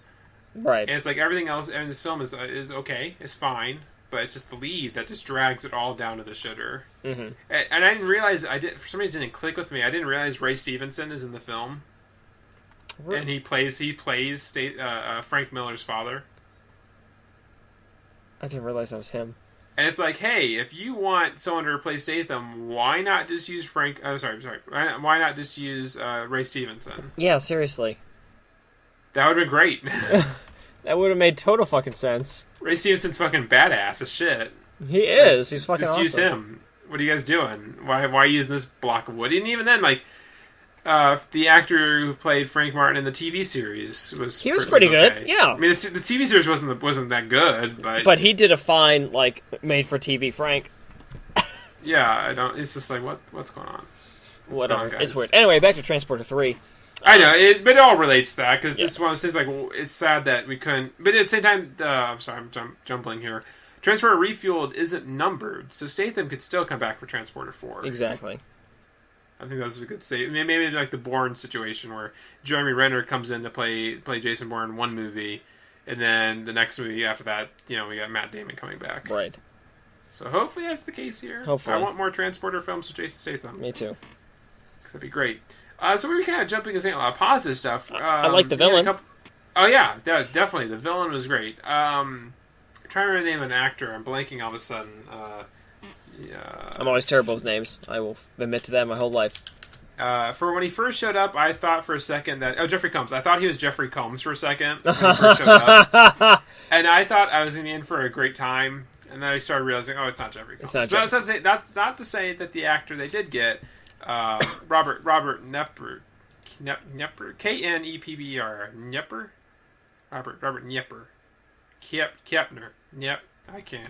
Right. And it's like everything else in this film is okay, it's fine, but it's just the lead that just drags it all down to the shitter. Mm-hmm. And I didn't realize, for some reason it didn't click with me, I didn't realize Ray Stevenson is in the film. Really? And he plays Frank Miller's father. I didn't realize that was him. And it's like, hey, if you want someone to replace Statham, why not just use why not just use Ray Stevenson? Yeah, seriously. That would have been great. That would have made total fucking sense. Ray Stevenson's fucking badass as shit. He is. He's fucking just awesome. Use him. What are you guys doing? Why are you using this block of wood? And even then, the actor who played Frank Martin in the TV series was pretty good. Okay. Yeah. I mean, the TV series wasn't that good, but he did a fine made for TV Frank. Yeah, It's just like what's going on? Whatever. It's weird. Anyway, back to Transporter 3. I know, but it all relates to that, because it's one of those things, it's sad that we couldn't... But at the same time, I'm sorry, I'm jumbling here. Transporter Refueled isn't numbered, so Statham could still come back for Transporter 4. Exactly. I think that was a good save. Maybe like the Bourne situation, where Jeremy Renner comes in to play Jason Bourne in one movie, and then the next movie after that, we got Matt Damon coming back. Right. So hopefully that's the case here. Hopefully. I want more Transporter films with Jason Statham. Me too. That'd be great. So we were kind of jumping into a lot of positive stuff. I like the villain. Oh yeah, definitely. The villain was great. Trying to name an actor, I'm blanking all of a sudden. I'm always terrible with names. I will admit to that my whole life. For when he first showed up, I thought for a second that... Jeffrey Combs. I thought he was Jeffrey Combs for a second when he first showed up. And I thought I was going to be in for a great time. And then I started realizing, it's not Jeffrey Combs. That's not to say that the actor they did get... Robert Knepper, Knepper, Knepper, Robert Knepper, Kepner, I can't.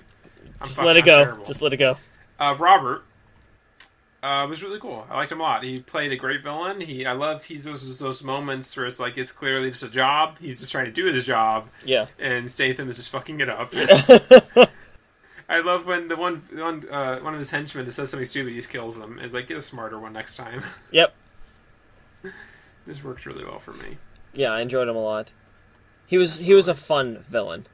Just let it go. Robert. was really cool. I liked him a lot. He played a great villain. I love he's those moments where it's like it's clearly just a job. He's just trying to do his job. Yeah. And Statham is just fucking it up. I love when one of his henchmen just says something stupid, he just kills them. It's like, get a smarter one next time. Yep. This worked really well for me. Yeah, I enjoyed him a lot. He was a fun villain.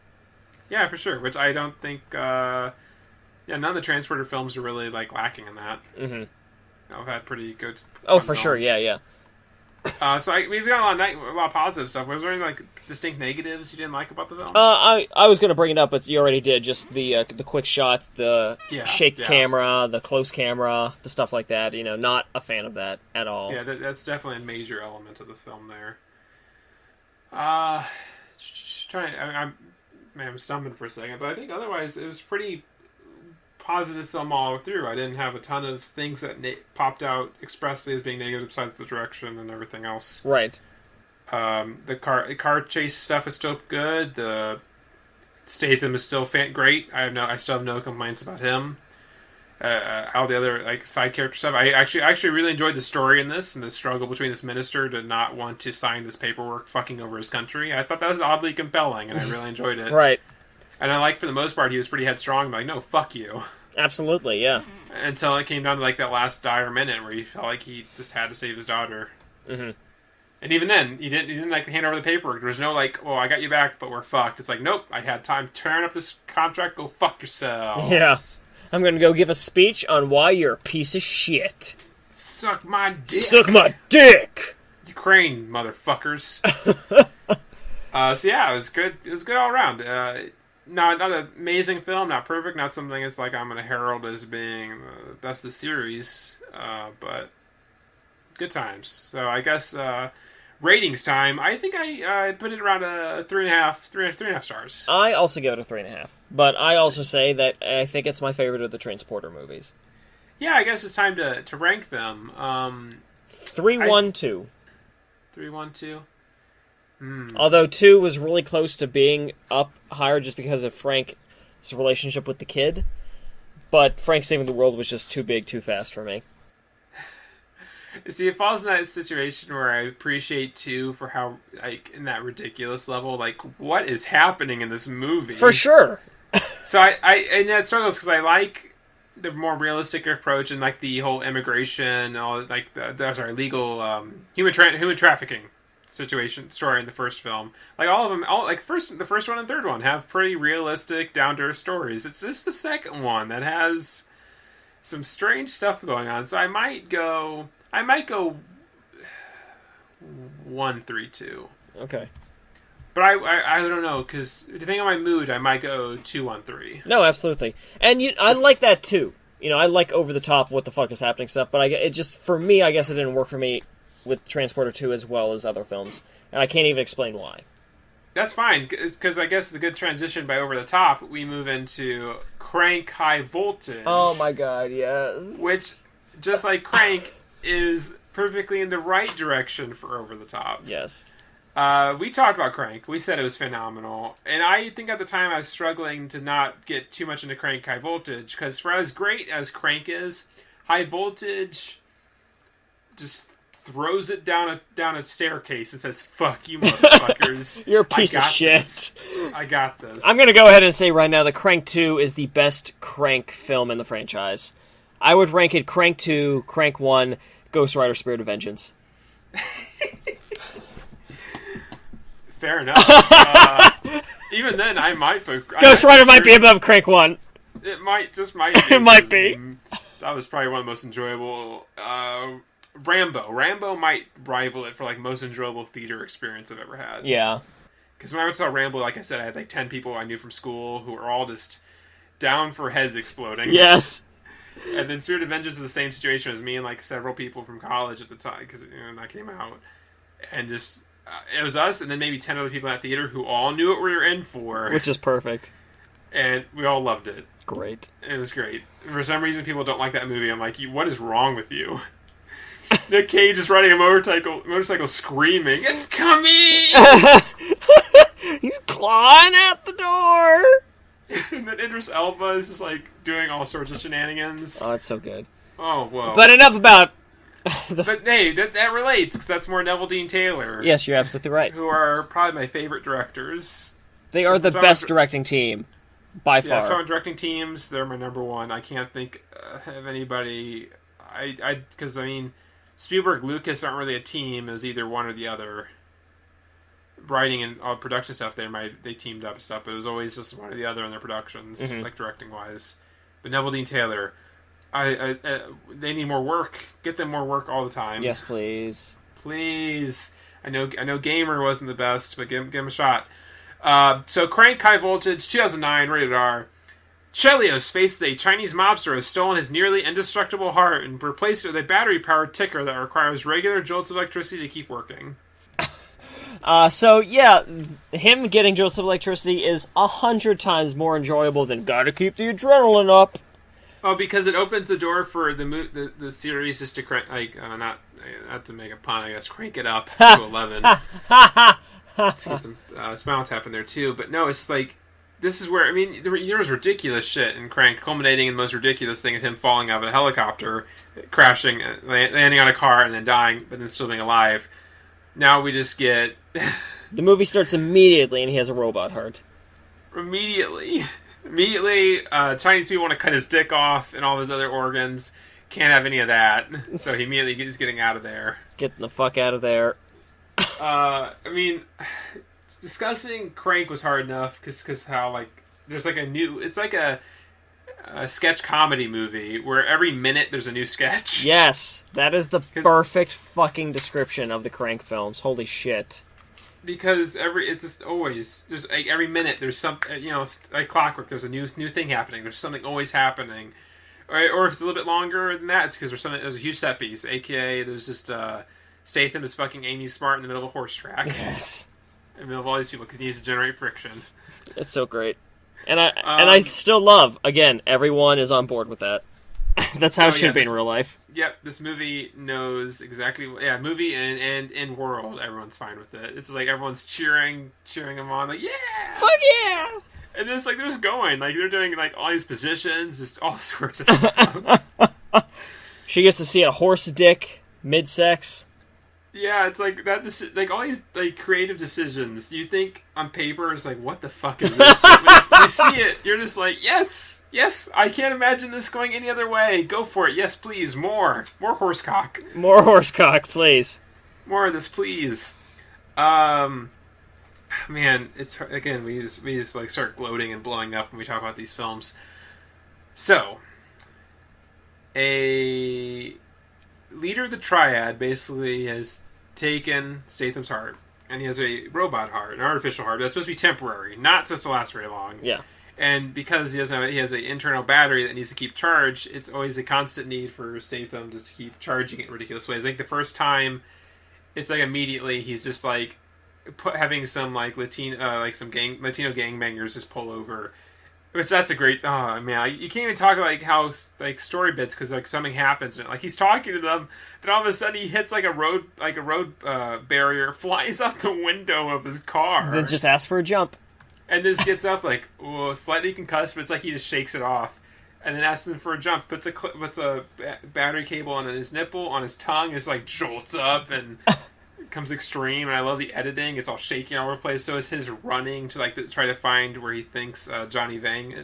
Yeah, for sure. Which I don't think. None of the Transporter films are really like lacking in that. Mm-hmm. I've had pretty good. Oh, for sure. Yeah. So we've got a lot of positive stuff. Was there any like distinct negatives you didn't like about the film? I was going to bring it up, but you already did. Just the quick shots, the shake camera, the close camera, the stuff like that. Not a fan of that at all. Yeah, that's definitely a major element of the film there. I'm stumbling for a second, but I think otherwise it was pretty positive film all through. I didn't have a ton of things that popped out expressly as being negative besides the direction and everything else. Right. The car chase stuff is still good. The Statham is still great. I still have no complaints about him. All the other like side character stuff. I actually really enjoyed the story in this and the struggle between this minister to not want to sign this paperwork fucking over his country. I thought that was oddly compelling, and I really enjoyed it. Right. And I like, for the most part, he was pretty headstrong. Like, no, fuck you. Absolutely, yeah. Until it came down to like that last dire minute where he felt like he just had to save his daughter. Mm-hmm. And even then, he didn't like hand over the paperwork. There was no like, oh, I got you back, but we're fucked. It's like, nope, I had time to turn up this contract. Go fuck yourselves. Yeah. I'm going to go give a speech on why you're a piece of shit. Suck my dick. Suck my dick. Ukraine, motherfuckers. So yeah, it was good. It was good all around. Not an amazing film, not perfect, not something it's like I'm going to herald as being the best of the series, but good times. So I guess ratings time. I think I put it around a 3.5 stars. I also give it a 3.5, but I also say that I think it's my favorite of the Transporter movies. Yeah, I guess it's time to rank them. 3-1-2. 3-1-2. Although 2 was really close to being up higher just because of Frank's relationship with the kid. But Frank Saving the World was just too big, too fast for me. See, it falls in that situation where I appreciate 2 for how, like, in that ridiculous level, like, what is happening in this movie? For sure. So and that struggles because I like the more realistic approach and, like, the whole immigration, all, like, legal, human trafficking story in the first film. Like, all of them, the first one and third one have pretty realistic, down-to-earth stories. It's just the second one that has some strange stuff going on. So I might go 1-3-2. Okay. But I don't know, because depending on my mood, I might go 2-1-3. No, absolutely. And I like that too. I like over the top what the fuck is happening stuff, but it just, for me, I guess it didn't work for me with Transporter 2 as well as other films. And I can't even explain why. That's fine, because I guess the good transition by over the top, we move into Crank High Voltage. Oh my god, yes. Which, just like Crank, is perfectly in the right direction for over the top. Yes. We talked about Crank. We said it was phenomenal. And I think at the time I was struggling to not get too much into Crank High Voltage, because for as great as Crank is, High Voltage just throws it down a staircase and says, fuck you motherfuckers. You're a piece of shit. I got this. I'm going to go ahead and say right now that Crank 2 is the best Crank film in the franchise. I would rank it Crank 2, Crank 1, Ghost Rider Spirit of Vengeance. Fair enough. Even then, I might put... Ghost Rider might be above Crank 1. It might be. It might be. That was probably one of the most enjoyable... Rambo might rival it for like most enjoyable theater experience I've ever had. Yeah. Because when I saw Rambo, like I said, I had like 10 people I knew from school who were all just down for heads exploding. Yes. And then Spirit of Vengeance was the same situation as me and like several people from college at the time, because that came out. And just, it was us and then maybe 10 other people at the theater who all knew what we were in for. Which is perfect. And we all loved it. Great. It was great. For some reason, people don't like that movie. I'm like, what is wrong with you? Nick Cage is riding a motorcycle screaming, "It's coming!" He's clawing at the door! And then Idris Elba is just like doing all sorts of shenanigans. Oh, it's so good. Oh, whoa. But enough about... But hey, that relates, because that's more Neville Dean Taylor. Yes, you're absolutely right. Who are probably my favorite directors. They are the best directing team, by far. Yeah, if I'm directing teams, they're my number one. I can't think of anybody... Because, I mean, Spielberg, Lucas aren't really a team. It was either one or the other. Writing and all production stuff, they teamed up and stuff, but it was always just one or the other in their productions, like directing wise. But Neville Dean Taylor, they need more work. Get them more work all the time. Yes, please. Please. I know Gamer wasn't the best, but give him a shot. So Crank High Voltage, 2009, rated R. Chelios faces a Chinese mobster who has stolen his nearly indestructible heart and replaced it with a battery-powered ticker that requires regular jolts of electricity to keep working. So yeah, him getting jolts of electricity is 100 times more enjoyable than gotta keep the adrenaline up. Oh, because it opens the door for the series just to crank, not to make a pun, I guess, crank it up to 11. Let's get some Smile Tap in there too, but no, it's just like, this is where, I mean, there was ridiculous shit in Crank, culminating in the most ridiculous thing of him falling out of a helicopter, crashing, landing on a car, and then dying, but then still being alive. Now we just get... The movie starts immediately, and he has a robot heart. Immediately, Chinese people want to cut his dick off and all of his other organs. Can't have any of that. So he immediately is getting out of there. Getting the fuck out of there. I mean... Discussing Crank was hard enough because how, like, there's like it's like a sketch comedy movie where every minute there's a new sketch. Yes, that is the perfect fucking description of the Crank films. Holy shit. Because it's just always, there's like every minute there's something, like clockwork, there's a new thing happening. There's something always happening. Or if it's a little bit longer than that, it's because there's a huge set piece, aka there's just Statham is fucking Amy Smart in the middle of a horse track. Yes. In the middle of all these people because he needs to generate friction. It's so great. And I still love, again, everyone is on board with that. That's how it should be in real life. Yep, this movie knows exactly... Yeah, movie and in world, everyone's fine with it. It's like everyone's cheering him on, like, yeah! Fuck yeah! And it's like, they're just going. Like, they're doing, like, all these positions, just all sorts of stuff. She gets to see a horse dick mid-sex. Yeah, it's like that. Like all these like creative decisions. You think on paper it's like, what the fuck is this? But when you see it, you're just like, yes. I can't imagine this going any other way. Go for it. Yes, please. More horsecock. More horsecock, please. More of this, please. Man, it's again. We just like start gloating and blowing up when we talk about these films. So, a leader of the Triad basically has taken Statham's heart, and he has a robot heart, an artificial heart that's supposed to be temporary, not supposed to last very long. Yeah. And because he has an internal battery that needs to keep charged, it's always a constant need for Statham just to keep charging it in ridiculous ways. Like the first time, it's like immediately he's just like having some like Latino gangbangers just pull over. Which that's a great... Oh, man. You can't even talk like how... Like, story bits, because like something happens. And, like, he's talking to them, then all of a sudden he hits like a road barrier, flies out the window of his car. Then just asks for a jump. And this gets up like, slightly concussed, but it's like he just shakes it off. And then asks them for a jump. Puts a battery cable on his nipple, on his tongue. It's like jolts up and... comes extreme, and I love the editing. It's all shaky all over the place. So is his running to like try to find where he thinks Johnny Vang.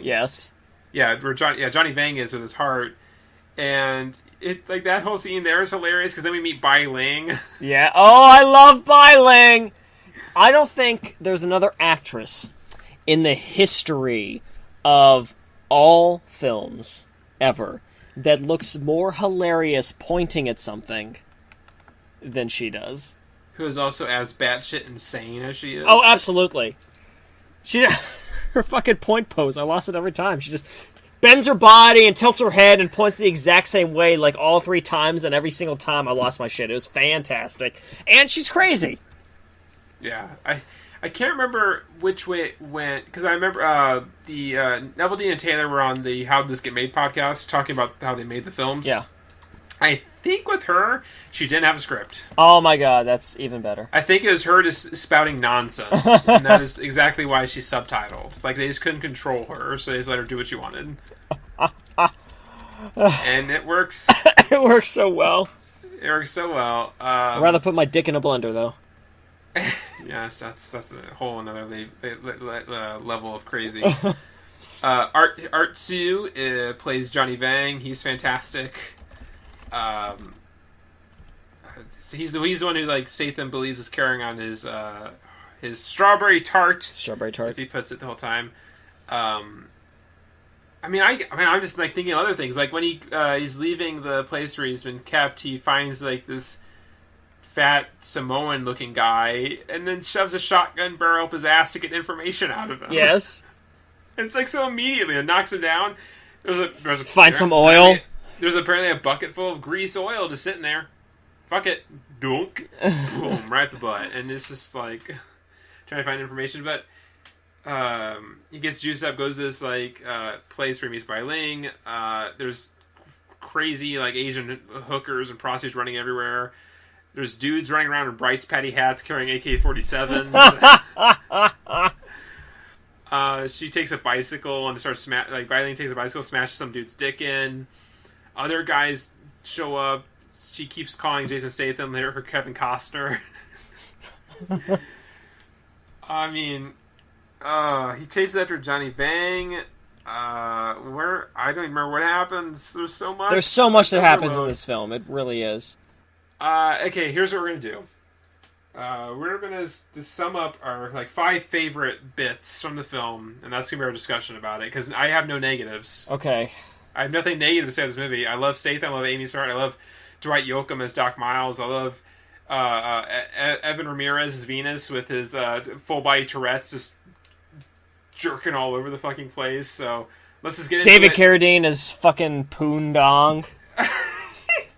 Yes. Yeah, where Johnny Vang is with his heart, and it like that whole scene there is hilarious because then we meet Bai Ling. Yeah. Oh, I love Bai Ling. I don't think there's another actress in the history of all films ever that looks more hilarious pointing at something than she does. Who is also as batshit insane as she is. Oh, absolutely. Her fucking point pose, I lost it every time. She just bends her body and tilts her head and points the exact same way like all 3 times, and every single time I lost my shit. It was fantastic. And she's crazy. Yeah. I can't remember which way it went, because I remember the Neville Dean and Taylor were on the How Did This Get Made podcast talking about how they made the films. Yeah. I think with her, she didn't have a script. Oh my god, that's even better. I think it was her just spouting nonsense, and that is exactly why she's subtitled. Like, they just couldn't control her, so they just let her do what she wanted. And it works. It works so well. It works so well. I'd rather put my dick in a blender, though. Yes, that's a whole another level of crazy. Art Tsu plays Johnny Vang. He's fantastic. He's the one who like Statham believes is carrying on his strawberry tart. Strawberry tart, as he puts it the whole time. I'm just like thinking of other things. Like when he's leaving the place where he's been kept, he finds like this fat Samoan-looking guy, and then shoves a shotgun barrel up his ass to get information out of him. Yes. It's like so immediately it knocks him down. Find some oil. There's apparently a bucket full of grease oil just sitting there. Fuck it, dunk, boom, right up the butt, and it's just like trying to find information. But he gets juiced up, goes to this like place where he meets Bai Ling. There's crazy like Asian hookers and prostitutes running everywhere. There's dudes running around in Bryce Patty hats carrying AK-47s. She takes a bicycle and starts Bai Ling takes a bicycle, smashes some dude's dick in. Other guys show up. She keeps calling Jason Statham her Kevin Costner. I mean, he chases after Johnny Vang. I don't even remember what happens. There's so much. There's so much that happens in this film. It really is. Okay, here's what we're gonna do. We're gonna just sum up our like 5 favorite bits from the film, and that's gonna be our discussion about it. Because I have no negatives. Okay. I have nothing negative to say about this movie. I love Statham. I love Amy Starr. I love Dwight Yoakam as Doc Miles. I love Evan Ramirez as Venus with his full body Tourette's just jerking all over the fucking place. So let's just get into David it. Carradine as fucking Poondong.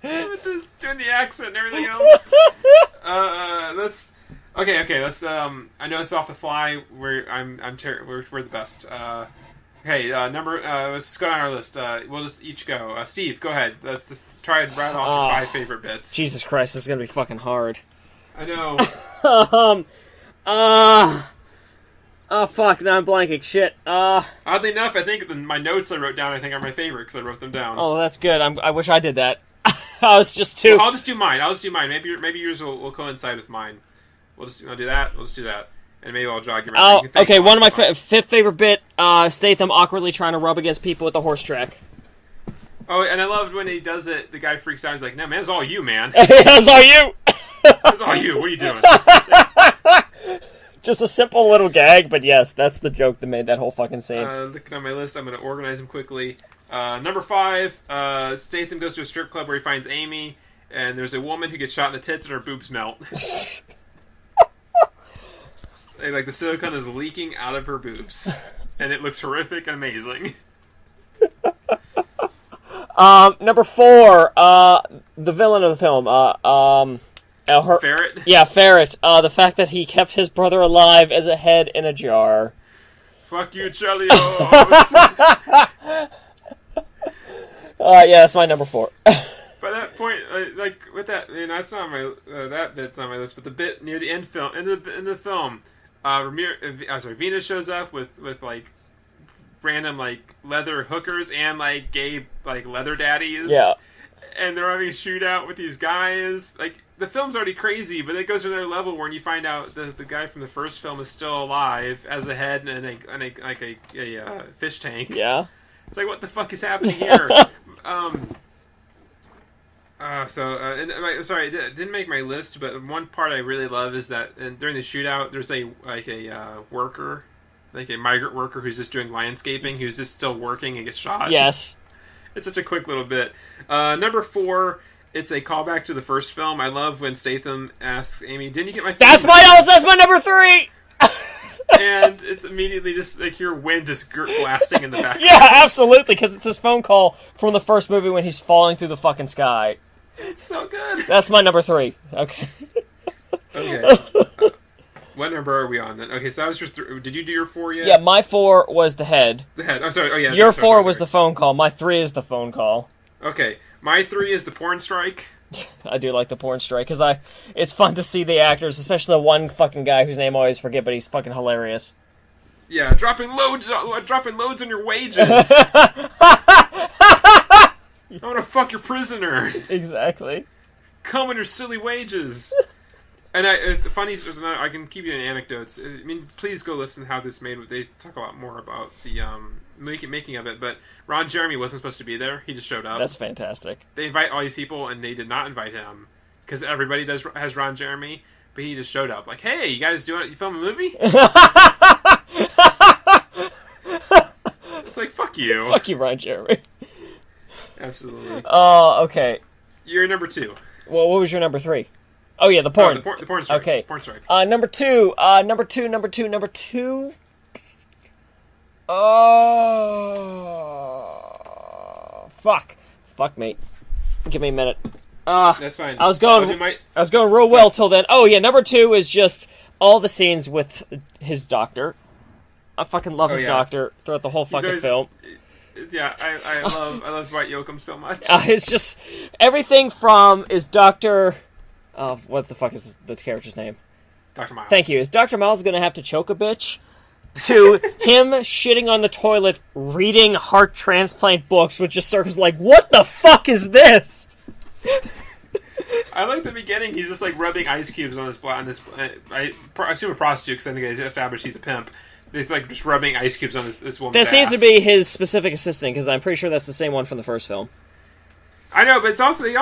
With this, doing the accent and everything else. Let's. I know it's off the fly. We're the best. Let's go down our list. We'll just each go. Steve, go ahead. Let's just try and rattle off your 5 favorite bits. Jesus Christ, this is gonna be fucking hard. I know. Oh fuck, now I'm blanking. Shit. Oddly enough, I think my notes I wrote down are my favorite because I wrote them down. Oh, that's good. I wish I did that. I was just too. Well, I'll just do mine. Maybe yours will coincide with mine. We'll do that. We'll just do that. And maybe I'll jog your memory. Oh, okay. One of my fifth favorite bit, Statham awkwardly trying to rub against people with the horse track. Oh, and I loved when he does it. The guy freaks out. He's like, "No, man, it's all you, man. It's all you. It's all you. What are you doing?" Just a simple little gag, but yes, that's the joke that made that whole fucking scene. Looking on my list, I'm going to organize them quickly. Number 5, Statham goes to a strip club where he finds Amy, and there's a woman who gets shot in the tits and her boobs melt. Like the silicone is leaking out of her boobs, and it looks horrific and amazing. Number 4, the villain of the film, Ferret? Yeah, Ferret. The fact that he kept his brother alive as a head in a jar. Fuck you, Chelios! Yeah, that's my number 4. By that point, like with that, that's not my that bit's on my list. But the bit near the end film, in the film, Venus shows up with like random like leather hookers and like gay like leather daddies. Yeah, and they're having a shootout with these guys. Like the film's already crazy, but it goes to another level when you find out that the guy from the first film is still alive as a head in a fish tank. Yeah, it's like what the fuck is happening here? Sorry, it didn't make my list, but one part I really love is that during the shootout, there's a worker, like a migrant worker who's just doing landscaping, who's just still working and gets shot. Yes. It's such a quick little bit. Number 4, it's a callback to the first film. I love when Statham asks Amy, "Didn't you get my phone?" That's my number 3! And it's immediately just like your wind just blasting in the background. Yeah, absolutely, because it's his phone call from the first movie when he's falling through the fucking sky. It's so good. That's my number 3. Okay. Okay. What number are we on then? Okay, so that was your did you do your 4 yet? Yeah, my 4 was the head. The head. I'm sorry. Oh yeah. Your 4 was the phone call. My 3 is the phone call. Okay, my 3 is the porn strike. I do like the porn strike because it's fun to see the actors, especially the one fucking guy whose name I always forget, but he's fucking hilarious. Yeah, dropping loads on your wages. I want to fuck your prisoner. Exactly. Come on your silly wages. And the funny is, I can keep you in anecdotes. I mean, please go listen to how this made. They talk a lot more about the making of it. But Ron Jeremy wasn't supposed to be there. He just showed up. That's fantastic. They invite all these people, and they did not invite him because everybody has Ron Jeremy. But he just showed up, like, "Hey, you guys doing it? You film a movie?" It's like, fuck you. Fuck you, Ron Jeremy. Absolutely. Oh, okay. You're number 2. Well, what was your number 3? Oh yeah, the porn. The porn strike. Okay. Porn strike. Number two. Oh, fuck, mate. Give me a minute. That's fine. I was going real well till then. Oh yeah, number 2 is just all the scenes with his doctor. I fucking love his doctor throughout the whole fucking film. Yeah, I love Dwight Yoakam so much. It's just everything from is Doctor. What the fuck is the character's name? Dr. Miles. Thank you. Is Dr. Miles gonna have to choke a bitch? To him shitting on the toilet, reading heart transplant books, which just circles like, what the fuck is this? I like the beginning. He's just like rubbing ice cubes on this. I assume a prostitute because I think they established he's a pimp. It's like just rubbing ice cubes on this woman's That seems ass. to be his specific assistant because I'm pretty sure that's the same one from the first film. I know, but it's also they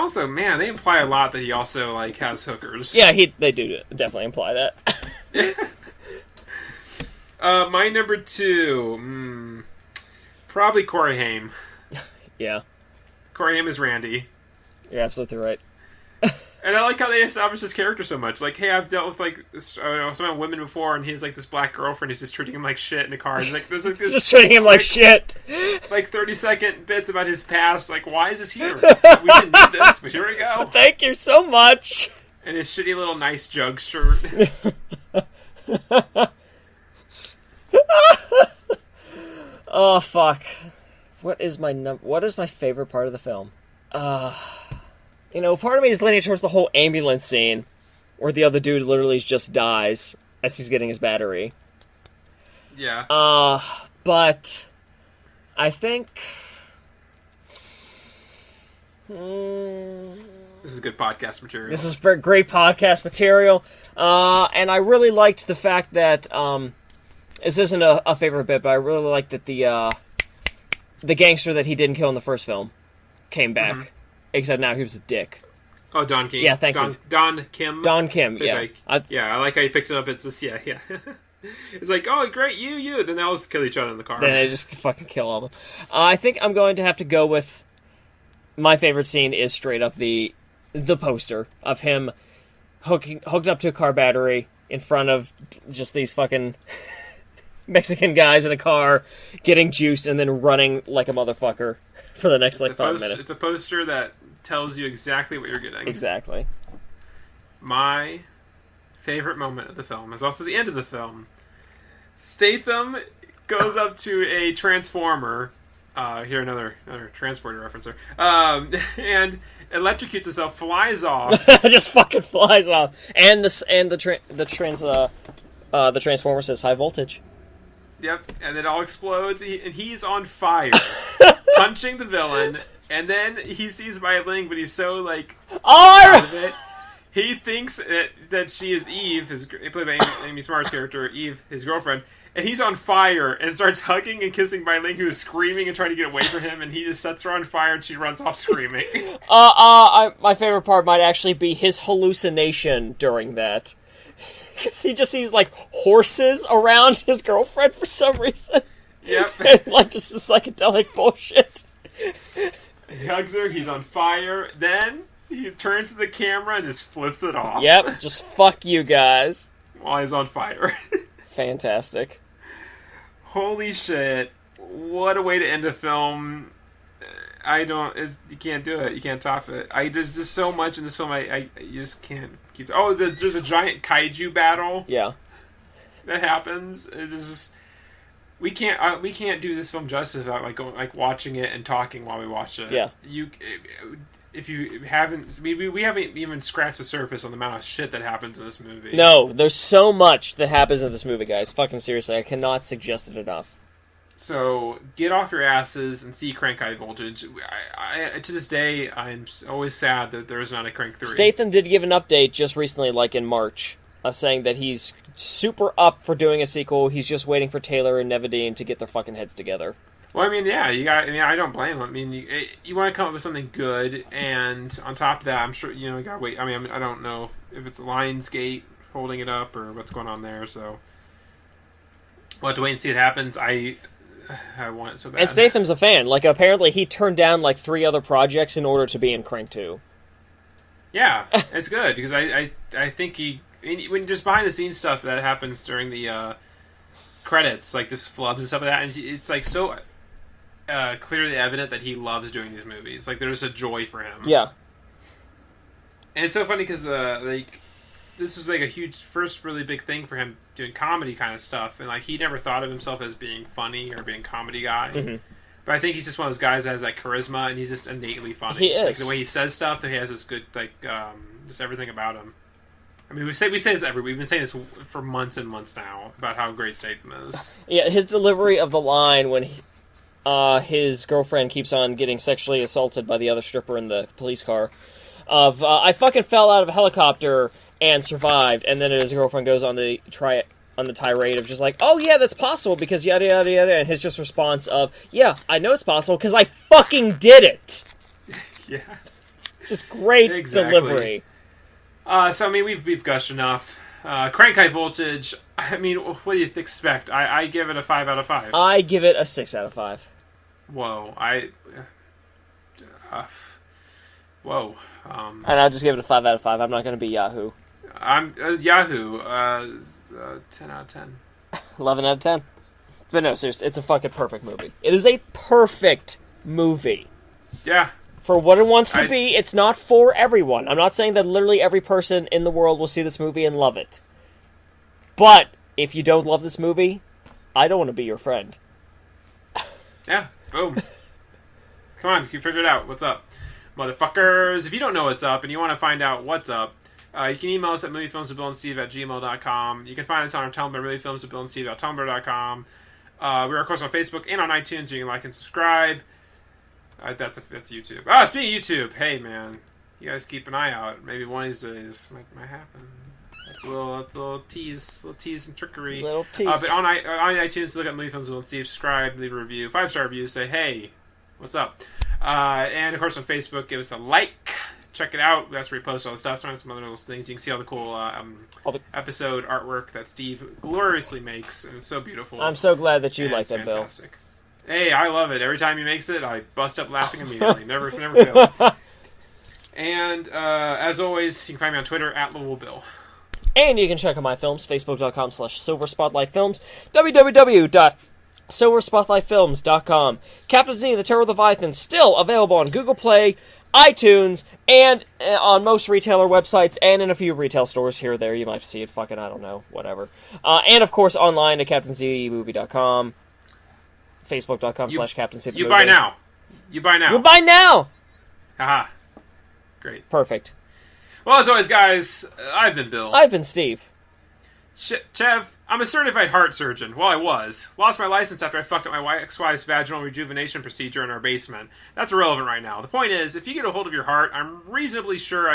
imply a lot that he also like has hookers. Yeah, they do definitely imply that. My number 2, probably Corey Haim. Yeah, Corey Haim is Randy. you're absolutely right. And I like how they establish his character so much. Like, hey, I've dealt with like some women before, and he has like this black girlfriend who's just treating him like shit in a car. And, like, there's like this Just treating him like shit. Like 30-second bits about his past. Like, why is this here? We didn't need this, but here we go. Thank you so much. And his shitty little nice jug shirt. Oh fuck! What is my favorite part of the film? Part of me is leaning towards the whole ambulance scene, where the other dude literally just dies as he's getting his battery. Yeah. But I think. This is good podcast material. This is great podcast material, and I really liked the fact that this isn't a favorite bit, but I really liked that the gangster that he didn't kill in the first film came back. Mm-hmm. Except now he was a dick. Oh, Don King. Yeah, thank you. Don Kim. Don Kim, yeah. I like how he picks it up. It's just, yeah. It's like, oh, great, you. Then they all just kill each other in the car. Then they just fucking kill all of them. I think I'm going to have to go with my favorite scene is straight up the poster of him hooked up to a car battery in front of just these fucking Mexican guys in a car getting juiced and then running like a motherfucker for the next 5 minutes. It's a poster that tells you exactly what you're getting. Exactly. My favorite moment of the film is also the end of the film. Statham goes up to a transformer. Here, another transporter referencer. And electrocutes himself, flies off. Just fucking flies off. And the transformer says high voltage. Yep, and it all explodes, and he's on fire, punching the villain, and then he sees Mai Ling, but he's so, like, out of it. He thinks that she is Eve, played by Amy Smart's character, Eve, his girlfriend, and he's on fire, and starts hugging and kissing Mai Ling, who is screaming and trying to get away from him, and he just sets her on fire, and she runs off screaming. My favorite part might actually be his hallucination during that. Because he just sees, like, horses around his girlfriend for some reason. Yep. And, like, just the psychedelic bullshit. He hugs her, he's on fire, then he turns to the camera and just flips it off. Yep, just fuck you guys. While he's on fire. Fantastic. Holy shit. What a way to end a film. You can't do it. You can't top it. There's just so much in this film you just can't keep... Oh, there's a giant kaiju battle. Yeah. That happens. It's just... We can't do this film justice without watching it and talking while we watch it. Yeah. If you haven't... We haven't even scratched the surface on the amount of shit that happens in this movie. No, there's so much that happens in this movie, guys. Fucking seriously, I cannot suggest it enough. So get off your asses and see Crank High Voltage. To this day, I'm always sad that there is not a Crank 3. Statham did give an update just recently, like in March, saying that he's super up for doing a sequel. He's just waiting for Taylor and Nevadine to get their fucking heads together. Well, I mean, yeah, I don't blame him. I mean, you want to come up with something good, and on top of that, I'm sure you gotta wait. I mean, I don't know if it's Lionsgate holding it up or what's going on there. So we'll have to wait and see what happens. I want it so bad. And Statham's a fan. Like, apparently he turned down, like, 3 other projects in order to be in Crank 2. Yeah, it's good, because I think when just behind-the-scenes stuff that happens during the credits, like, just flubs and stuff like that, and it's, like, so clearly evident that he loves doing these movies. Like, there's a joy for him. Yeah. And it's so funny, because, like, this was, like, a huge, first really big thing for him doing comedy kind of stuff, and, like, he never thought of himself as being funny or being a comedy guy. Mm-hmm. But I think he's just one of those guys that has, like, charisma, and he's just innately funny. He is. Like, the way he says stuff, that he has this good, like, just everything about him. I mean, we say this we've been saying this for months and months now, about how great Statham is. Yeah, his delivery of the line when his girlfriend keeps on getting sexually assaulted by the other stripper in the police car, of, I fucking fell out of a helicopter and survived, and then his girlfriend goes on the tirade of just like, oh yeah, that's possible because yada yada yada, and his just response of, yeah, I know it's possible because I fucking did it. Yeah, just great delivery. So I mean, we've gushed enough. Crank High Voltage. I mean, what do you expect? I give it a 5 out of 5. I give it a 6 out of 5. Whoa, whoa. And I'll just give it a 5 out of 5. I'm not going to be Yahoo. I'm Yahoo. 10 out of 10. 11 out of 10. But no, seriously, it's a fucking perfect movie. It is a perfect movie. Yeah. For what it wants to be, it's not for everyone. I'm not saying that literally every person in the world will see this movie and love it. But if you don't love this movie, I don't want to be your friend. Yeah, boom. Come on, you can figure it out. What's up? Motherfuckers, if you don't know what's up and you want to find out what's up, you can email us at moviefilmswithbillandsteve@gmail.com. You can find us on our Tumblr, moviefilmswithbillandsteve.tumblr.com. We're, of course, on Facebook and on iTunes. You can like and subscribe. That's YouTube. Speaking of YouTube, hey, man, you guys keep an eye out. Maybe one of these days might happen. That's a little tease and trickery. Little tease. But on iTunes, look at Movie Films with Steve, subscribe, leave a review, 5-star review, say, hey, what's up? And, of course, on Facebook, give us a like. Check it out. That's where we post all the stuff. Some other little things. You can see all the cool episode artwork that Steve gloriously makes, and it's so beautiful. I'm so glad that you like that, Bill. Hey, I love it. Every time he makes it, I bust up laughing immediately. Never fails. And, as always, you can find me on Twitter, @LowellBill. And you can check out my films, facebook.com/silverspotlightfilms, www.silverspotlightfilms.com. Captain Z, The Terror of the Leviathan, still available on Google Play, iTunes, and on most retailer websites, and in a few retail stores here or there. You might see it, fucking, I don't know, whatever. And, of course, online at CaptainZMovie.com. Facebook.com/CaptainZMovie. You buy now. You buy now. You buy now! Haha. Great. Perfect. Well, as always, guys, I've been Bill. I've been Steve. Chev, I'm a certified heart surgeon. Well, I was. Lost my license after I fucked up my ex-wife's vaginal rejuvenation procedure in our basement. That's irrelevant right now. The point is, if you get a hold of your heart, I'm reasonably sure